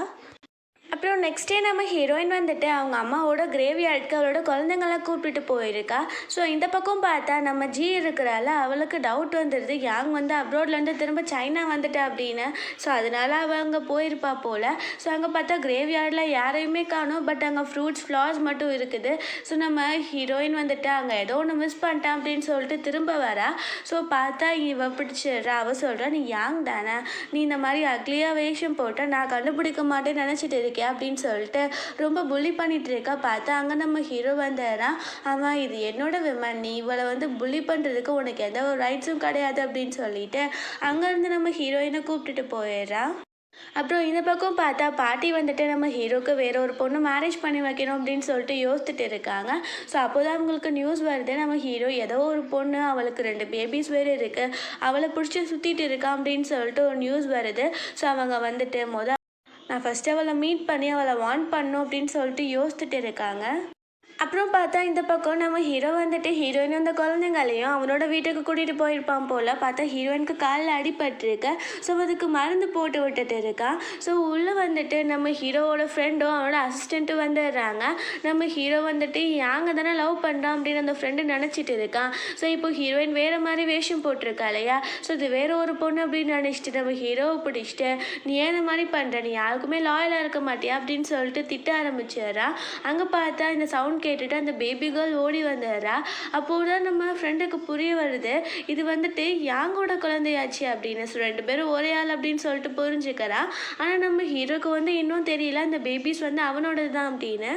அப்புறம் நெக்ஸ்ட் டே நம்ம ஹீரோயின் வந்துட்டு அவங்க அம்மாவோட கிரேவியார்டுக்கு அவளோட குழந்தைங்களாம் கூப்பிட்டுட்டு போயிருக்கா. ஸோ இந்த பக்கம் பார்த்தா நம்ம ஜி இருக்கிறால, அவளுக்கு டவுட் வந்துடுது யாங் வந்து அப்ராட்லேருந்து திரும்ப சைனா வந்துட்டா அப்படின்னு. ஸோ அதனால அவள் அங்கே போயிருப்பா போல். ஸோ அங்கே பார்த்தா கிரேவியார்டில் யாரையுமே காணோம். பட் அங்கே ஃப்ரூட்ஸ் ஃப்ளார்ஸ் மட்டும் இருக்குது. ஸோ நம்ம ஹீரோயின் வந்துட்டு அங்கே ஏதோ ஒன்று மிஸ் பண்ணிட்டான் அப்படின்னு சொல்லிட்டு திரும்ப வரா. ஸோ பார்த்தா இவ பிடிச்சிடுறா. அவள் சொல்கிறா, நீ யாங் தானே, நீ இந்த மாதிரி அக்லியாக வேஷம் போட்டால் நான் கண்டுபிடிக்க மாட்டேன்னு நினச்சிட்டு இருக்கேன் அப்படின்னு சொல்லிட்டு ரொம்ப புள்ளி பண்ணிட்டு இருக்கா. பார்த்தா அங்கே நம்ம ஹீரோ வந்தாரான். அவன் இது என்னோட விமன், நீ இவளை வந்து புள்ளி பண்ணுறதுக்கு உனக்கு எந்த ஒரு ரைட்ஸும் கிடையாது அப்படின்னு சொல்லிட்டு அங்கேருந்து நம்ம ஹீரோயினை கூப்பிட்டுட்டு போயிடுறான். அப்புறம் இந்த பக்கம் பார்த்தா பாட்டி வந்துட்டு நம்ம ஹீரோக்கு வேற ஒரு பொண்ணு மேரேஜ் பண்ணி வைக்கணும் அப்படின்னு சொல்லிட்டு யோசிச்சுட்டு இருக்காங்க. ஸோ அப்போதான் அவங்களுக்கு நியூஸ் வருது, நம்ம ஹீரோ ஏதோ ஒரு பொண்ணு, அவளுக்கு 2 பேபிஸ் வேறு இருக்குது, அவளை பிடிச்சி சுற்றிட்டு இருக்கான் அப்படின்னு சொல்லிட்டு ஒரு நியூஸ் வருது. ஸோ அவங்க வந்துட்டு நான் ஃபஸ்ட்டு அவளை மீட் பண்ணி அவளை வார்ன் பண்ணணும் அப்படின்னு சொல்லிட்டு யோசிச்சுட்டு இருக்காங்க. அப்புறம் பார்த்தா இந்த பக்கம் நம்ம ஹீரோ வந்துட்டு ஹீரோயின் அந்த குழந்தைங்களையும் அவனோட வீட்டுக்கு கூட்டிகிட்டு போயிருப்பான் போல். பார்த்தா ஹீரோயினுக்கு காலில் அடிபட்டிருக்கு. ஸோ அதுக்கு மருந்து போட்டு விட்டுட்டு இருக்கான். ஸோ உள்ளே வந்துட்டு நம்ம ஹீரோவோட ஃப்ரெண்டும் அவனோட அசிஸ்டண்ட்டும் வந்துடுறாங்க. நம்ம ஹீரோ வந்துட்டு யாங்க தானே லவ் பண்ணுறான் அப்படின்னு அந்த ஃப்ரெண்டு நினச்சிட்டு இருக்கான். ஸோ இப்போ ஹீரோயின் வேறு மாதிரி வேஷம் போட்டிருக்கா இல்லையா. ஸோ இது வேறு ஒரு பொண்ணு அப்படின்னு நினச்சிட்டு நம்ம ஹீரோவை பிடிச்சிட்டு, நீ ஏன் இந்த மாதிரி பண்ணுற, நீ யாருக்குமே லாயலாக இருக்க மாட்டியா அப்படின்னு சொல்லிட்டு திட்ட ஆரம்பிச்சிடுறான். அங்கே பார்த்தா இந்த சவுண்ட் கேட்டுட்டு அந்த பேபி கேர்ள் ஓடி வந்துடுறா. அப்போது தான் நம்ம ஃப்ரெண்டுக்கு புரிய வருது, இது வந்துட்டு யாங்கோட குழந்தையாச்சு அப்படின்னு. ஸோ 2 பேரும் ஒரே ஆள் அப்படின்னு சொல்லிட்டு புரிஞ்சுக்கிறா. ஆனால் நம்ம ஹீரோக்கு வந்து இன்னும் தெரியல அந்த பேபிஸ் வந்து அவனோடது தான் அப்படின்னு.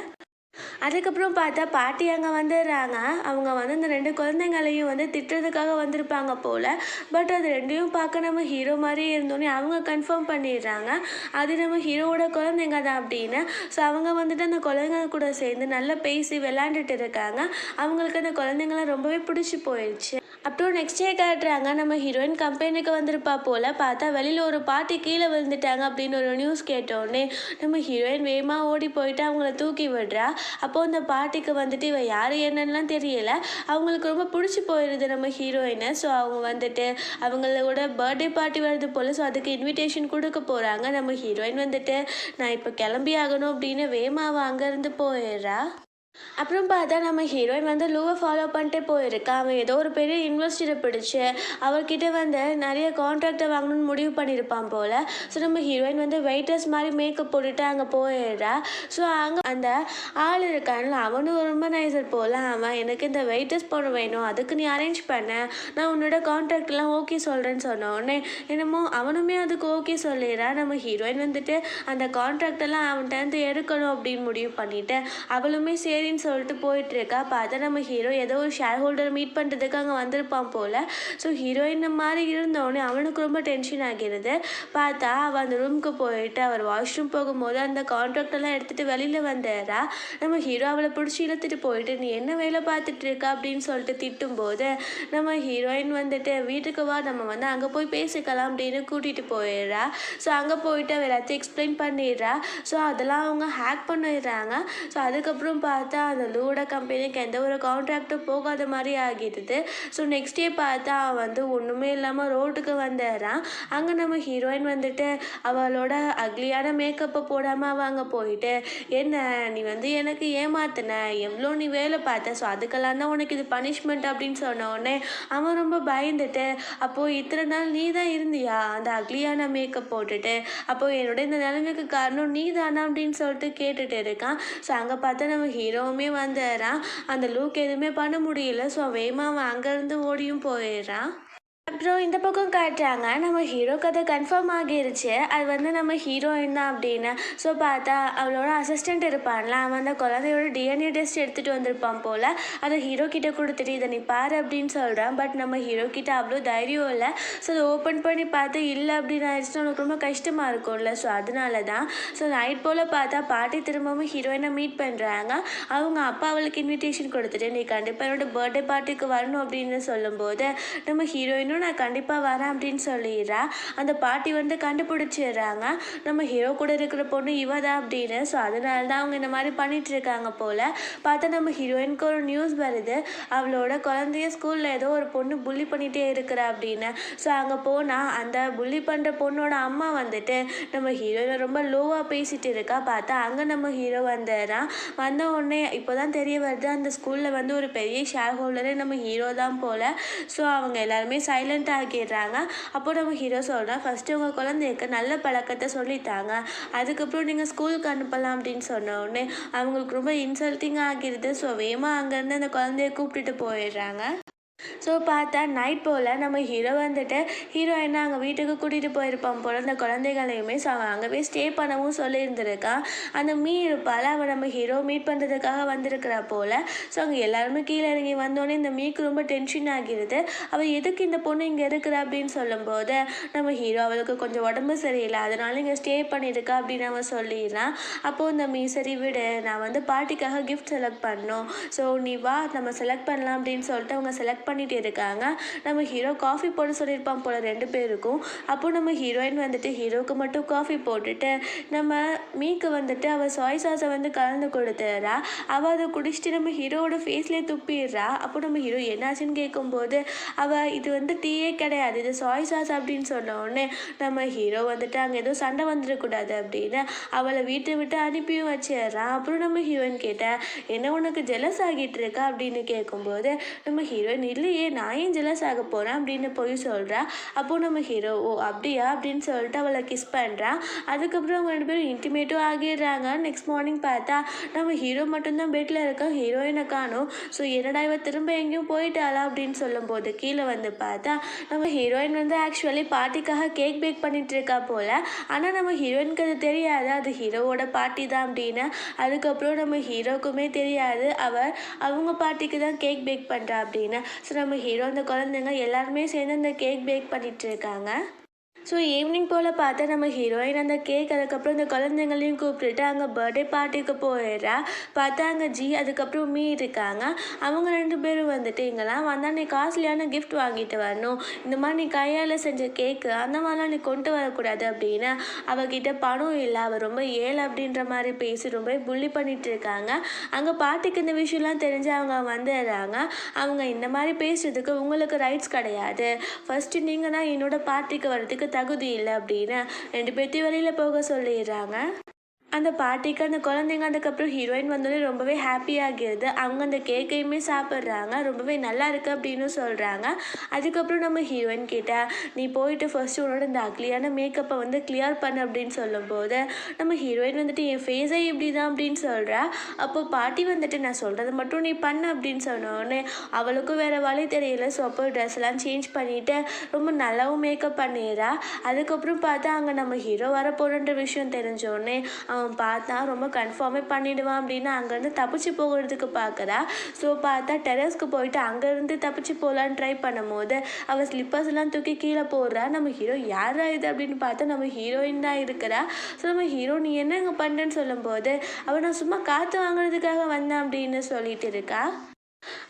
அதுக்கப்புறம் பார்த்தா பாட்டி அங்கே வந்துடுறாங்க. அவங்க வந்து இந்த 2 குழந்தைங்களையும் வந்து திட்டுறதுக்காக வந்திருப்பாங்க போல். பட் அது 2யும் பார்க்க நம்ம ஹீரோ மாதிரியே இருந்தோன்னே அவங்க கன்ஃபார்ம் பண்ணிடுறாங்க, அது நம்ம ஹீரோவோட குழந்தைங்க தான் அப்படின்னு. ஸோ அவங்க வந்துட்டு அந்த குழந்தைங்க கூட சேர்ந்து நல்லா பேசி விளாண்டுட்டு இருக்காங்க. அவங்களுக்கு அந்த குழந்தைங்களாம் ரொம்பவே பிடிச்சி போயிடுச்சு. அப்புறம் நெக்ஸ்ட் டே காட்டுறாங்க, நம்ம ஹீரோயின் கம்பெனிக்கு வந்திருப்பா போல். பார்த்தா வெளியில் ஒரு பாட்டி கீழே விழுந்துட்டாங்க அப்படின்னு ஒரு நியூஸ் கேட்டோடனே நம்ம ஹீரோயின் வேகமாக ஓடி போயிட்டு அவங்கள தூக்கி விடுறா. அப்போது அந்த பாட்டிக்கு வந்துட்டு இவ யார் என்னன்னுலாம் தெரியல. அவங்களுக்கு ரொம்ப பிடிச்சி போயிடுது நம்ம ஹீரோயினை. ஸோ அவங்க வந்துட்டு அவங்களோட பர்த்டே பார்ட்டி வருது போல். ஸோ அதுக்கு இன்விடேஷன் கொடுக்க போகிறாங்க. நம்ம ஹீரோயின் வந்துட்டு நான் இப்போ கிளம்பி ஆகணும் அப்படின்னு வேகமாக அங்கேருந்து போயிடுறா. அப்புறம் பார்த்தா நம்ம ஹீரோயின் வந்து லூவை ஃபாலோ பண்ணிட்டே போயிருக்கா. அவன் ஏதோ ஒரு பெரிய இன்வெஸ்டரை பிடிச்சி அவர்கிட்ட வந்து நிறைய கான்ட்ராக்டை வாங்கணும்னு முடிவு பண்ணியிருப்பான் போல். ஸோ நம்ம ஹீரோயின் வந்து வெயிட்டர்ஸ் மாதிரி மேக்கப் போட்டுட்டு அங்கே போயிடுறா. ஸோ அங்கே அந்த ஆள் இருக்கான்ல, அவனும் ரொம்ப நைசர் போல். அவன் எனக்கு இந்த வெயிட்டர்ஸ் பொண்ணு வேணும், அதுக்கு நீ அரேஞ்ச் பண்ண, நான் உன்னோட கான்ட்ராக்ட்லாம் ஓகே சொல்கிறேன்னு சொன்ன உடனே என்னமோ அவனுமே அதுக்கு ஓகே சொல்லிடுறான். நம்ம ஹீரோயின் வந்துட்டு அந்த கான்ட்ராக்டெல்லாம் அவன்கிட்ட எடுக்கணும் அப்படின்னு முடிவு பண்ணிட்டு அவளுமே சரின்னு சொல்லிட்டு போயிட்டு இருக்கா. பார்த்தா நம்ம ஹீரோ ஏதோ ஒரு ஷேர் ஹோல்டர் மீட் பண்ணுறதுக்கு அங்கே வந்திருப்பான் போல். ஸோ ஹீரோயின் மாதிரி இருந்தோடனே அவனுக்கு ரொம்ப டென்ஷன் ஆகிறது. பார்த்தா அவள் அந்த ரூமுக்கு போயிட்டு அவர் வாஷ்ரூம் போகும்போது அந்த கான்ட்ராக்டெல்லாம் எடுத்துகிட்டு வெளியில் வந்துடுறா. நம்ம ஹீரோ அவளை பிடிச்சி இழுத்துட்டு போயிட்டு நீ என்ன வேலை பார்த்துட்டு இருக்கா அப்படின்னு சொல்லிட்டு திட்டும்போது நம்ம ஹீரோயின் வந்துட்டு வீட்டுக்கு வா, நம்ம வந்து அங்கே போய் பேசிக்கலாம் அப்படின்னு கூட்டிகிட்டு போயிடுறா. ஸோ அங்கே போயிட்டு அவள் எல்லாத்தையும் எக்ஸ்பிளைன் பண்ணிடுறா. ஸோ அதெல்லாம் அவங்க ஹேக் பண்ணிடுறாங்க. ஸோ அதுக்கப்புறம் பார்த்தா அந்த லூவோட கம்பெனிக்கு எந்த ஒரு கான்ட்ராக்டும் போகாத மாதிரி ஆகிடுது. ஸோ நெக்ஸ்ட் டே பார்த்தா அவன் வந்து ஒன்றுமே இல்லாமல் ரோட்டுக்கு வந்துடுறான். அங்கே நம்ம ஹீரோயின் வந்துட்டு அவளோட அக்லியான மேக்கப்பை போடாமல் அவள் அங்கே போயிட்டு, என்ன நீ வந்து எனக்கு ஏமாத்தின, எவ்வளோ நீ வேலை பார்த்த, ஸோ அதுக்கெல்லாம் தான் உனக்கு இது பனிஷ்மெண்ட் அப்படின்னு சொன்ன உடனே அவன் ரொம்ப பயந்துட்டு, அப்போது இத்தனை நாள் நீ தான் இருந்தியா அந்த அக்லியான மேக்கப் போட்டுட்டு, அப்போது என்னோட இந்த நிலைமைக்கு காரணம் நீ தானா அப்படின்னு சொல்லிட்டு கேட்டுட்டு இருக்கான். ஸோ அங்கே பார்த்தா நம்ம ஹீரோவுமே வந்துடுறான். அந்த லூக்கு எதுவுமே பண்ண முடியல. ஸோ வேகமாக அவன் அங்கேருந்து ஓடியும் போயிடுறான். அப்புறம் இந்த பக்கம் காட்டுறாங்க நம்ம ஹீரோ கதை கன்ஃபார்ம் ஆகிருச்சு. அது வந்து நம்ம ஹீரோயின் தான் அப்படின்னு. ஸோ பார்த்தா அவளோட அசிஸ்டண்ட் இருப்பான்ல, அவன் அந்த குழந்தையோட டிஎன்ஏ டெஸ்ட் எடுத்துகிட்டு வந்திருப்பான் போல். அதை ஹீரோ கிட்ட கொடுத்துட்டு இதை நீ பாரு அப்படின்னு சொல்கிறான். பட் நம்ம ஹீரோ கிட்ட அவ்வளோ தைரியம் இல்லை. ஸோ அதை ஓப்பன் பண்ணி பார்த்து இல்லை அப்படின்னு ஆயிடுச்சுன்னா உனக்கு ரொம்ப கஷ்டமாக இருக்கும்ல. ஸோ அதனால தான். ஸோ நைட் போல் பார்த்தா பாட்டி திரும்பவும் ஹீரோயினை மீட் பண்ணுறாங்க. அவங்க அப்பா அவளுக்கு இன்விடேஷன் கொடுத்துட்டு நீ கண்டிப்பாக என்னோட பர்த்டே பார்ட்டிக்கு வரணும் அப்படின்னு சொல்லும்போது நம்ம ஹீரோயினும் நான் கண்டிப்பாக வரேன் அப்படின்னு சொல்லிடுறா. அந்த பாட்டி வந்து கண்டுபிடிச்சிடுறாங்க நம்ம ஹீரோ கூட இருக்கிற பொண்ணு இவ தான் அப்படின்னு. ஸோ அதனால தான் அவங்க இந்த மாதிரி பண்ணிட்டு இருக்காங்க போல். பார்த்தா நம்ம ஹீரோயினுக்கு ஒரு நியூஸ் வருது, அவளோட குழந்தைய ஸ்கூலில் ஏதோ ஒரு பொண்ணு புள்ளி பண்ணிகிட்டே இருக்கிறா அப்படின்னு. ஸோ அங்கே போனால் அந்த புள்ளி பண்ணுற பொண்ணோட அம்மா வந்துட்டு நம்ம ஹீரோயினை ரொம்ப லோவாக பேசிகிட்டு இருக்கா. பார்த்தா அங்கே நம்ம ஹீரோ வந்துடுறான். வந்த உடனே இப்போ தான் தெரிய வருது அந்த ஸ்கூலில் வந்து ஒரு பெரிய ஷேர் ஹோல்டரே நம்ம ஹீரோ தான் போல். ஸோ அவங்க எல்லாருமே சைலண்ட் ஆகிடுறாங்க. அப்போ நம்ம ஹீரோ சொல்கிறான், ஃபஸ்ட்டு உங்கள் குழந்தைக்கு நல்ல பழக்கத்தை சொல்லித்தாங்க, அதுக்கப்புறம் நீங்கள் ஸ்கூலுக்கு அனுப்பலாம் அப்படின்னு சொன்ன உடனே அவங்களுக்கு ரொம்ப இன்சல்ட்டிங்காக ஆகிடுது. ஸோ வேகமாக அங்கேருந்து அந்த குழந்தைய கூப்பிட்டுட்டு போயிடுறாங்க. ஸோ பார்த்தா நைட் போல் நம்ம ஹீரோ வந்துட்டு ஹீரோயினை அங்கே வீட்டுக்கு கூட்டிகிட்டு போயிருப்பான் போல் அந்த குழந்தைகளையுமே. ஸோ அவன் அங்கே போய் ஸ்டே பண்ணவும் சொல்லியிருந்திருக்கான். அந்த இருப்பாள் அவன் நம்ம ஹீரோ மீட் பண்ணுறதுக்காக வந்திருக்கிறா போல். ஸோ அங்கே எல்லாருமே கீழே இறங்கி வந்தோடனே இந்த மீக்கு ரொம்ப டென்ஷன் ஆகிடுது. அவள் எதுக்கு இந்த பொண்ணு இங்கே இருக்கிறா அப்படின்னு சொல்லும்போது நம்ம ஹீரோ அவளுக்கு கொஞ்சம் உடம்பு சரியில்லை அதனால இங்கே ஸ்டே பண்ணியிருக்கா அப்படின்னு அவன் சொல்லிடுறான். அப்போது இந்த சரி விடு, நான் வந்து பார்ட்டிக்காக கிஃப்ட் செலக்ட் பண்ணோம், ஸோ நீ வா நம்ம செலக்ட் பண்ணலாம் அப்படின்னு சொல்லிட்டு அவங்க செலக்ட் பண்ணிட்டு இருக்காங்க. நம்ம ஹீரோ காஃபி போட சொல்லியிருப்பான் போல 2 பேருக்கும். அப்போ நம்ம ஹீரோயின் வந்துட்டு ஹீரோக்கு மட்டும் காஃபி போட்டுட்டு நம்ம மீக்கு வந்துட்டு அவள் சாய் சாஸை வந்து கலந்து கொடுத்துறா. அவள் அதை குடிச்சிட்டு நம்ம ஹீரோவோட ஃபேஸ்லேயே துப்பிடுறா. அப்போ நம்ம ஹீரோ என்னாச்சுன்னு கேட்கும்போது அவள் இது வந்து டீயே கிடையாது, இது சாய் சாஸ் அப்படின்னு சொன்ன உடனே நம்ம ஹீரோ வந்துட்டு அங்கே ஏதோ சண்டை வந்துடக்கூடாது அப்படின்னு அவளை வீட்டை விட்டு அனுப்பியும் வச்சிடுறான். அப்புறம் நம்ம ஹீரோயின் கேட்டேன், என்ன உனக்கு ஜெலஸ் ஆகிட்டு இருக்கா அப்படின்னு கேட்கும்போது நம்ம ஹீரோயின் இல்லையே நான் ஏன் ஜெலஸ் ஆக போகிறேன் அப்படின்னு போய் சொல்கிறா. அப்போது நம்ம ஹீரோ ஓ அப்படியா அப்படின்னு சொல்லிட்டு அவளை கிஸ் பண்ணுறான். அதுக்கப்புறம் அவங்க 2 பேரும் இன்டிமேட்டும் ஆகிடுறாங்க. நெக்ஸ்ட் மார்னிங் பார்த்தா நம்ம ஹீரோ மட்டும்தான் பெட்டில் இருக்கான், ஹீரோயினை காணும். ஸோ என்னடா இவ திரும்ப எங்கேயும் போயிட்டாளா அப்படின்னு சொல்லும்போது கீழே வந்து பார்த்தா நம்ம ஹீரோயின் வந்து ஆக்சுவலி பார்ட்டிக்காக கேக் பேக் பண்ணிட்டு இருக்கா போல். ஆனால் நம்ம ஹீரோயினுக்கு அது தெரியாது அது ஹீரோவோட பார்ட்டி தான் அப்படின்னு. அதுக்கப்புறம் நம்ம ஹீரோக்குமே தெரியாது அவங்க பார்ட்டிக்கு தான் கேக் பேக் பண்ணுறா அப்படின்னு. ஸோ நம்ம ஹீரோ அந்த குழந்தைங்க எல்லாருமே சேர்ந்து அந்த கேக் பேக் பண்ணிட்டு இருக்காங்க. ஸோ ஈவினிங் போல் பார்த்தா நம்ம ஹீரோயின் அந்த கேக் அதுக்கப்புறம் இந்த குழந்தைங்களையும் கூப்பிட்டுட்டு அங்கே பர்த்டே பார்ட்டிக்கு போயிடுறா. பார்த்தா அங்கே அதுக்கப்புறம் இருக்காங்க. அவங்க 2 பேரும் வந்துட்டு இங்கெல்லாம் வந்தால் நீ காஸ்ட்லியான கிஃப்ட் வாங்கிட்டு வரணும், இந்த மாதிரி நீ கையால் செஞ்ச கேக்கு அந்த மாதிரிலாம் நீ கொண்டு வரக்கூடாது அப்படின்னு அவகிட்ட பணம் இல்லை, அவள் ரொம்ப ஏழை அப்படின்ற மாதிரி பேசி ரொம்ப புள்ளி பண்ணிட்டு இருக்காங்க. அங்கே பாட்டிக்கு இந்த விஷயம்லாம் தெரிஞ்சு அவங்க வந்துடுறாங்க. அவங்க இந்த மாதிரி பேசுறதுக்கு உங்களுக்கு ரைட்ஸ் கிடையாது, ஃபஸ்ட்டு நீங்கள் தான் என்னோட பார்ட்டிக்கு வர்றதுக்கு தகுதி இல்லை அப்படின்னு 2 பேர்த்தையும் வெளியில் போக சொல்லிடுறாங்க. அந்த பாட்டிக்கு அந்த குழந்தைங்க அதுக்கப்புறம் ஹீரோயின் வந்தோடனே ரொம்பவே ஹாப்பியாகிடுது. அவங்க அந்த கேக்கையுமே சாப்பிட்றாங்க, ரொம்பவே நல்லா இருக்குது அப்படின்னு சொல்கிறாங்க. அதுக்கப்புறம் நம்ம ஹீரோயின் கிட்ட நீ போயிட்டு ஃபர்ஸ்ட் உன்னோட இந்த அக்லியான மேக்கப்பை வந்து கிளியர் பண்ணு அப்படின்னு சொல்லும்போது நம்ம ஹீரோயின் வந்துட்டு என் ஃபேஸே இப்படி தான் அப்படின்னு சொல்கிறா. அப்போ பாட்டி வந்துட்டு நான் சொல்கிறது மட்டும் நீ பண்ணு அப்படின்னு சொன்னோடனே அவளுக்கும் வேறு வழி தெரியல. ஸோ அப்போ ட்ரெஸ்லாம் சேஞ்ச் பண்ணிவிட்டு ரொம்ப நல்லாவும் மேக்கப் பண்ணிடுறா. அதுக்கப்புறம் பார்த்தா அங்கே நம்ம ஹீரோ வரப்போகிற விஷயம் தெரிஞ்சோடனே அவன் பார்த்தா ரொம்ப கன்ஃபார்மே பண்ணிடுவான் அப்படின்னு அங்கேருந்து தப்பிச்சு போகிறதுக்கு பார்க்குறா. ஸோ பார்த்தா டெரஸ்க்கு போயிட்டு அங்கேருந்து தப்பிச்சு போகலான்னு ட்ரை பண்ணும்போது அவள் ஸ்லிப்பர்ஸ் எல்லாம் தூக்கி கீழே போடுறா. நம்ம ஹீரோ யாரா இது அப்படின்னு பார்த்தா நம்ம ஹீரோயின் தான் இருக்கிறா. ஸோ நம்ம ஹீரோ நீ என்ன இங்கே பண்ணுறேன்னு சொல்லும்போது அவள் நான் சும்மா காற்று வாங்குறதுக்காக வந்தேன் அப்படின்னு சொல்லிட்டு இருக்கா.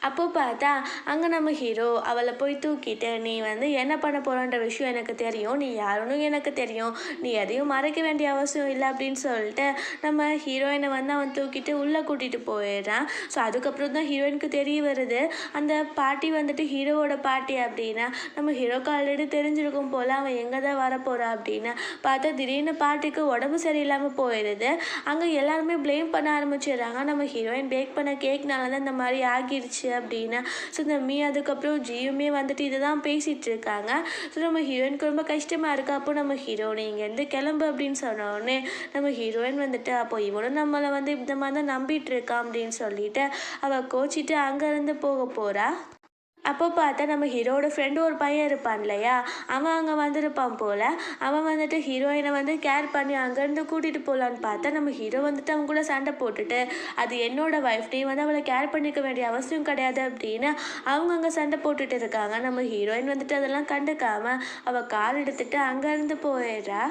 அப்போது பார்த்தா அங்கே நம்ம ஹீரோ அவளை போய் தூக்கிட்டு நீ வந்து என்ன பண்ண போகிறன்ற விஷயம் எனக்கு தெரியும், நீ யாருன்னு எனக்கு தெரியும், நீ எதையும் மறைக்க வேண்டிய அவசியம் இல்லை அப்படின்னு சொல்லிட்டு நம்ம ஹீரோயினை வந்து அவன் தூக்கிட்டு உள்ளே கூட்டிகிட்டு போயிடுறான். ஸோ அதுக்கப்புறம் தான் ஹீரோயினுக்கு தெரிய வருது அந்த பாட்டி வந்துட்டு ஹீரோவோட பாட்டி அப்படின்னா. நம்ம ஹீரோக்கு ஆல்ரெடி தெரிஞ்சிருக்கும் போல் அவன் எங்கே தான் வரப்போகிறா அப்படின்னு. பார்த்தா திடீர்னு பாட்டிக்கு உடம்பு சரியில்லாமல் போயிடுது. அங்கே எல்லாருமே ப்ளேம் பண்ண ஆரம்பிச்சிடுறாங்க, நம்ம ஹீரோயின் பேக் பண்ண கேக்னால தான் இந்த மாதிரி ஆகிடுச்சு அப்படின்னு. ஸோ இந்த அதுக்கப்புறம் ஜியுமே வந்துட்டு இதை தான் பேசிகிட்டு இருக்காங்க. ஸோ நம்ம ஹீரோயினுக்கு ரொம்ப கஷ்டமாக இருக்குது. அப்போ நம்ம ஹீரோ இங்கேருந்து கிளம்பு அப்படின்னு சொன்னோடனே நம்ம ஹீரோயின் வந்துட்டு அப்போ இவனும் நம்மளை வந்து இந்த மாதிரி தான் நம்பிட்டு இருக்கான் அப்படின்னு சொல்லிட்டு அவள் கோச்சிட்டு அங்கேருந்து போக போகிறா. அப்போ பார்த்தா நம்ம ஹீரோவோட ஃப்ரெண்டு ஒரு பையன் இருப்பான் இல்லையா, அவன் அங்கே வந்திருப்பான் போல். அவன் வந்துட்டு ஹீரோயினை வந்து கேர் பண்ணி அங்கேருந்து கூட்டிகிட்டு போகலான்னு பார்த்தா நம்ம ஹீரோ வந்துட்டு அவங்க கூட சண்டை போட்டுட்டு, அது என்னோட ஒய்ஃப், நீ வந்து அவளை கேர் பண்ணிக்க வேண்டிய அவசியம் கிடையாது அப்படின்னு அவங்க அங்கே சண்டை போட்டுட்டு இருக்காங்க. நம்ம ஹீரோயின் வந்துட்டு அதெல்லாம் கண்டுக்காம அவள் கார் எடுத்துட்டு அங்கேருந்து போயிடுறா.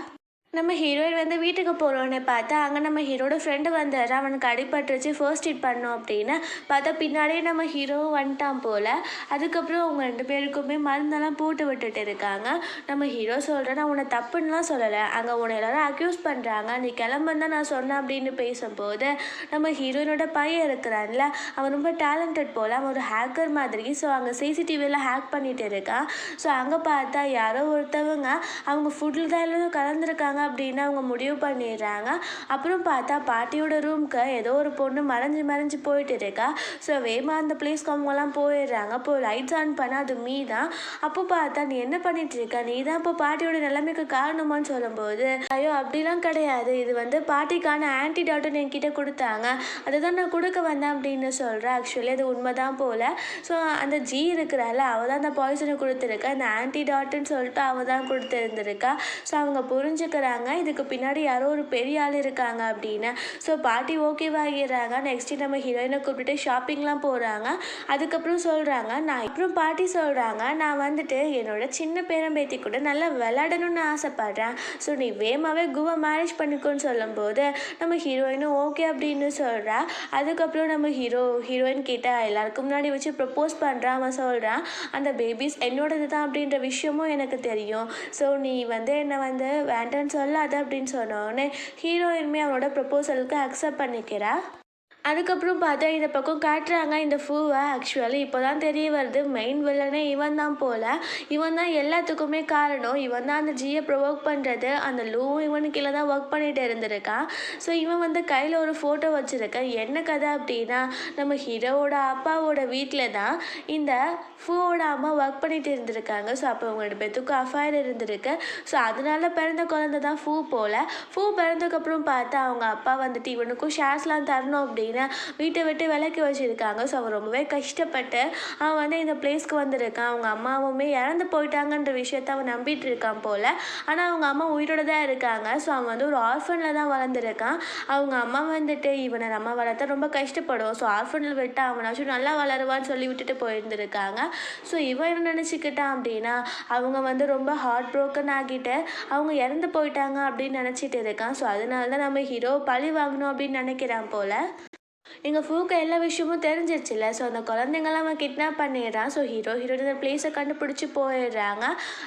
நம்ம ஹீரோயின் வந்து வீட்டுக்கு போகிறோன்னு பார்த்தா அங்கே நம்ம ஹீரோட ஃப்ரெண்டு வந்தார். அவனுக்கு அடிபட்டுருச்சு, ஃபர்ஸ்ட் எய்ட் பண்ணோம் அப்படின்னு பார்த்தா பின்னாடியே நம்ம ஹீரோவும் வந்துட்டான் போல். அதுக்கப்புறம் அவங்க 2 பேருக்குமே மருந்தெல்லாம் போட்டு விட்டுட்டு இருக்காங்க. நம்ம ஹீரோ சொல்கிறேன், நான் உன்னை தப்புன்னுலாம் சொல்லலை, அங்கே உன்னை எல்லாரும் அக்யூஸ் பண்ணுறாங்க, நீ கிளம்புன்னு தான் நான் சொன்னேன் அப்படின்னு பேசும்போது நம்ம ஹீரோயினோட பையன் இருக்கிறான்ல, அவன் ரொம்ப டேலண்டட் போல், அவன் ஒரு ஹேக்கர் மாதிரி. ஸோ அங்கே சிசிடிவியில் ஹேக் பண்ணிட்டு இருக்கான். ஸோ அங்கே பார்த்தா யாரோ ஒருத்தவங்க அவங்க ஃபுட்டில் தான் எல்லாம் கலந்துருக்காங்க அப்படின்னு அவங்க முடிவு பண்ணிடுறாங்க. அப்புறம் பார்த்தா பாட்டியோட ரூம்க்கு ஏதோ ஒரு பொண்ணு மறைஞ்சு போயிட்டு இருக்கா. ஸோ வேமா அந்த பிளேஸ்க்கு அவங்கெல்லாம் போயிடுறாங்க. அப்போ லைட்ஸ் ஆன் பண்ண அது மீ தான். அப்போ பார்த்தா நீ என்ன பண்ணிட்டு இருக்க, நீ தான் இப்போ பாட்டியோட நிலைமைக்கு காரணமான்னு சொல்லும்போது, ஐயோ அப்படிலாம் கிடையாது, இது வந்து பாட்டிக்கான ஆன்டிடாட்னு என்கிட்ட கொடுத்தாங்க, அதுதான் நான் கொடுக்க வந்தேன் அப்படின்னு சொல்கிறேன். ஆக்சுவலி அது உண்மைதான் போல். ஸோ அந்த ஜி இருக்கிறாள், அவள் தான் அந்த பாய்சனை கொடுத்துருக்கா, இந்த ஆன்டிடாட்னு சொல்லிட்டு அவள் தான் கொடுத்துருந்துருக்கா. ஸோ அவங்க புரிஞ்சுக்கிறாங்க இதுக்கு பின்னாடி யாரோ ஒரு பெரிய ஆள் இருக்காங்க அப்படின்னு. ஸோ பாட்டி ஓகேவாகிறாங்க. நெக்ஸ்ட் நம்ம ஹீரோயினை கூப்பிட்டு ஷாப்பிங்லாம் போகிறாங்க. அதுக்கப்புறம் சொல்கிறாங்க, அப்புறம் பாட்டி சொல்கிறாங்க, நான் வந்துட்டு என்னோட சின்ன பேரம்பேத்தி கூட நல்லா விளையாடணும்னு ஆசைப்பட்றேன், ஸோ நீ வேமாவே குவா மேரேஜ் பண்ணிக்கோன்னு சொல்லும்போது நம்ம ஹீரோயினும் ஓகே அப்படின்னு சொல்கிறா. அதுக்கப்புறம் நம்ம ஹீரோயின் கிட்ட எல்லாருக்கும் முன்னாடி வச்சு ப்ரப்போஸ் பண்ணுறான். அவன் சொல்கிறான், அந்த பேபிஸ் என்னோடது தான் அப்படின்ற விஷயமும் எனக்கு தெரியும், ஸோ நீ வந்து என்னை வந்து வேண்டான்னு சொல்லாத அப்படின்னு சொன்னோடனே ஹீரோயினுமே அவனோட ப்ரப்போசலுக்கு அக்செப்ட் பண்ணிக்கிறா. அதுக்கப்புறம் பார்த்தா இந்த பக்கம் காட்டுறாங்க இந்த ஃபூவை. ஆக்சுவலி இப்போ தான் தெரிய வருது மெயின் வில்லனே இவன் தான் போல். இவன் தான் எல்லாத்துக்குமே காரணம். இவன் தான் அந்த ஜியை ப்ரொவோக் பண்ணுறது. அந்த லூவும் இவனுக்கு கீழே தான் ஒர்க் பண்ணிகிட்டு இருந்திருக்கான். ஸோ இவன் வந்து கையில் ஒரு ஃபோட்டோ வச்சுருக்கான். என்ன கதை அப்படின்னா, நம்ம ஹீரோவோட அப்பாவோட வீட்டில் தான் இந்த ஃபூவோட அம்மா ஒர்க் பண்ணிகிட்டு இருந்திருக்காங்க. ஸோ அப்போ அவங்க 2 பேத்துக்கும் அஃபயர் இருந்திருக்கு. ஸோ அதனால பிறந்த குழந்தை தான் ஃபூ போல். ஃபூ பிறந்ததுக்கப்புறம் பார்த்தா அவங்க அப்பா வந்துட்டு இவனுக்கும் ஷேர்ஸ்லாம் தரணும் அப்படின்னு வீட்டை விட்டு விலக்கி வச்சுருக்காங்க. ஸோ அவன் ரொம்பவே கஷ்டப்பட்டு அவன் வந்து இந்த பிளேஸ்க்கு வந்திருக்கான். அவங்க அம்மாவுமே இறந்து போயிட்டாங்கன்ற விஷயத்த அவன் நம்பிட்டு இருக்கான் போல். ஆனால் அவங்க அம்மா உயிரோட தான் இருக்காங்க. ஸோ அவன் வந்து ஒரு ஆர்ஃபனில் தான் வளர்ந்துருக்கான். அவங்க அம்மா வந்துட்டு இவனை நம்ம வளர்த்தா ரொம்ப கஷ்டப்படும், ஸோ ஆர்ஃபனில் விட்டு அவனாச்சும் நல்லா வளருவான்னு சொல்லி விட்டுட்டு போயிருந்துருக்காங்க. ஸோ இவன் என்ன நினச்சிக்கிட்டான் அப்படின்னா, அவங்க வந்து ரொம்ப ஹார்ட் ப்ரோக்கன் ஆகிட்டு அவங்க இறந்து போயிட்டாங்க அப்படின்னு நினச்சிட்டு இருக்கான். ஸோ அதனால தான் நம்ம ஹீரோ பழி வாங்கணும் அப்படின்னு நினைக்கிறான் போல். எங்கள் ஃபூக்கு எல்லா விஷயமும் தெரிஞ்சிருச்சுல்ல. ஸோ அந்த குழந்தைங்களாம் அவன் கிட்னாப் பண்ணிடுறான். ஸோ ஹீரோயின் அந்த பிளேஸை கண்டுபிடிச்சி போயிடுறாங்க.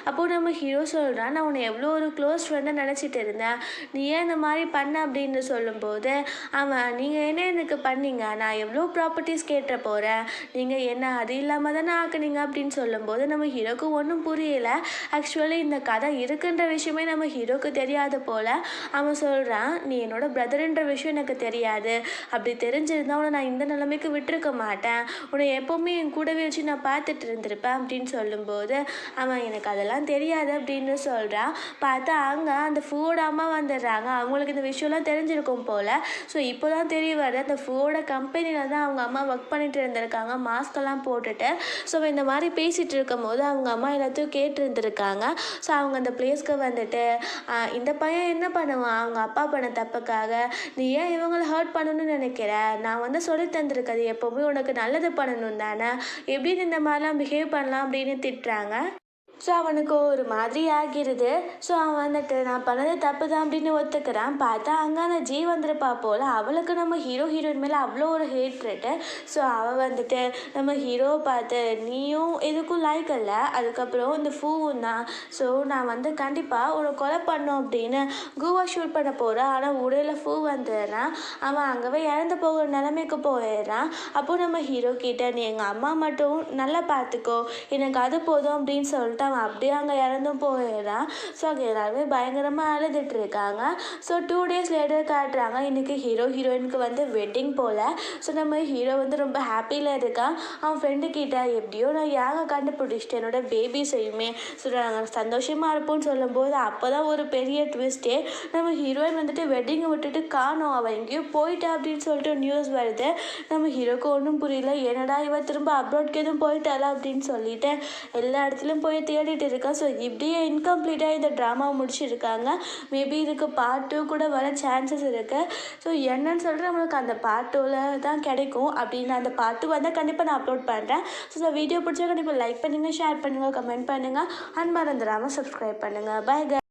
அப்போது நம்ம ஹீரோ சொல்கிறான், நான் உன்னை எவ்வளோ ஒரு க்ளோஸ் ஃப்ரெண்டாக நினச்சிட்டு இருந்தேன், நீ ஏன் இந்த மாதிரி பண்ண அப்படின்னு சொல்லும்போது அவன், நீங்கள் என்ன எனக்கு பண்ணீங்க, நான் எவ்வளோ ப்ராப்பர்ட்டிஸ் கேட்ட போகிறேன், நீங்கள் என்ன அது இல்லாமல் தானே ஆக்குனீங்க அப்படின்னு சொல்லும்போது நம்ம ஹீரோக்கு ஒன்றும் புரியலை. ஆக்சுவலி இந்த கதை இருக்குன்ற விஷயமே நம்ம ஹீரோக்கு தெரியாத போல். அவன் சொல்கிறான், நீ என்னோட பிரதர்ன்ற விஷயம் எனக்கு தெரியாது, அப்படி தெரிஞ்சு இருந்தால் உன்னை நான் இந்த நிலைமைக்கு விட்டுருக்க மாட்டேன், உன்னை எப்போவுமே என் கூடவே வச்சு நான் பார்த்துட்டு இருந்திருப்பேன் அப்படின்னு சொல்லும்போது அவன், எனக்கு அதெல்லாம் தெரியாது அப்படின்னு சொல்கிறான். பார்த்தா அங்கே அந்த ஃபூவோட அம்மா வந்துடுறாங்க. அவங்களுக்கு இந்த விஷயம்லாம் தெரிஞ்சிருக்கும் போல். ஸோ இப்போ தான் தெரிய வருது, அந்த ஃபூவோட கம்பெனியில் தான் அவங்க அம்மா ஒர்க் பண்ணிட்டு இருந்திருக்காங்க, மாஸ்கெல்லாம் போட்டுட்டு. ஸோ இந்த மாதிரி பேசிகிட்டு இருக்கும் போது அவங்க அம்மா எல்லாத்தையும் கேட்டு இருந்திருக்காங்க. ஸோ அவங்க அந்த பிளேஸ்க்கு வந்துட்டு, இந்த பையன் என்ன பண்ணுவான், அவங்க அப்பா பண்ண தப்புக்காக நீ ஏன் இவங்களை ஹர்ட் பண்ணணும்னு நினைக்கிற, நான் வந்து சொல்லி தந்திருக்கிறது எப்போவுமே உனக்கு நல்லது பண்ணணும் தானே, எப்படி இந்த மாதிரிலாம் பிஹேவ் பண்ணலாம் அப்படின்னு திட்டுறாங்க. ஸோ அவனுக்கு ஒரு மாதிரி ஆகிடுது. ஸோ அவன் வந்துட்டு நான் பண்ணது தப்பு தான் அப்படின்னு ஒத்துக்கிறான். பார்த்தா அங்கே அந்த ஜி வந்திருப்பா போல். அவளுக்கு நம்ம ஹீரோயின் மேலே அவ்வளோ ஒரு ஹேட்ரேட்டு. ஸோ அவள் வந்துட்டு நம்ம ஹீரோவை பார்த்து, நீயும் எதுக்கும் லைக் இல்லை, அதுக்கப்புறம் இந்த ஃபூவும் தான், ஸோ நான் வந்து கண்டிப்பாக ஒரு கொலை பண்ணோம் அப்படின்னு கூவா ஷூட் பண்ண போகிறான். ஆனால் உடையில ஃபூ வந்துடுறான். அவன் அங்கவே இறந்து போகிற நிலைமைக்கு போயிடுறான். அப்போது நம்ம ஹீரோ கிட்ட, நீ எங்கள் அம்மா மட்டும் நல்லா பார்த்துக்கோ, எனக்கு அது போதும் அப்படின்னு சொல்லிட்டு அவன் அப்படியே அங்கே இறந்தும் போயிடுறான். ஸோ அங்கே எல்லாருமே பயங்கரமாக அழுதுட்டு இருக்காங்க. ஸோ 2 days லேட்டர் காட்டுறாங்க. இன்றைக்கி ஹீரோயினுக்கு வந்து வெட்டிங் போல். ஸோ நம்ம ஹீரோ வந்து ரொம்ப ஹாப்பியில் இருக்கான். அவன் ஃப்ரெண்டு கிட்ட எப்படியோ நான் ஏங்க கண்டுபிடிச்சிட்டேன் என்னோட பேபி செய்யுமே, ஸோ நாங்கள் சந்தோஷமாக இருப்போம்னு சொல்லும்போது அப்போ தான் ஒரு பெரிய ட்விஸ்ட்டே. நம்ம ஹீரோயின் வந்துட்டு வெட்டிங்கை விட்டுட்டு காணோம், அவள் எங்கேயோ போயிட்டா அப்படின்னு சொல்லிட்டு நியூஸ் வருது. நம்ம ஹீரோக்கு ஒன்றும் புரியல, என்னடா இவ திரும்ப அப்ராட்க்கு எதுவும் போயிட்டாளா அப்படின்னு சொல்லிட்டு எல்லா இடத்துலையும் போய் தேடிட்டு இருக்கா. ஸோ இப்படியே இன்கம்ப்ளீட்டாக இந்த ட்ராமாவை முடிச்சிருக்காங்க. மேபி இதுக்கு பார்ட் 2 கூட வர சான்சஸ் இருக்குது. ஸோ என்னன்னு சொல்லிட்டு நம்மளுக்கு அந்த பார்ட் 2ல் தான் கிடைக்கும். அப்படின்னு அந்த பார்ட் 2 வந்தால் கண்டிப்பாக நான் அப்லோட் பண்ணுறேன். ஸோ இந்த வீடியோ பிடிச்சா கண்டிப்பாக லைக் பண்ணுங்கள், ஷேர் பண்ணுங்கள், கமெண்ட் பண்ணுங்கள், அண்ட் மறந்துடாமல் சப்ஸ்கிரைப் பண்ணுங்கள். பை.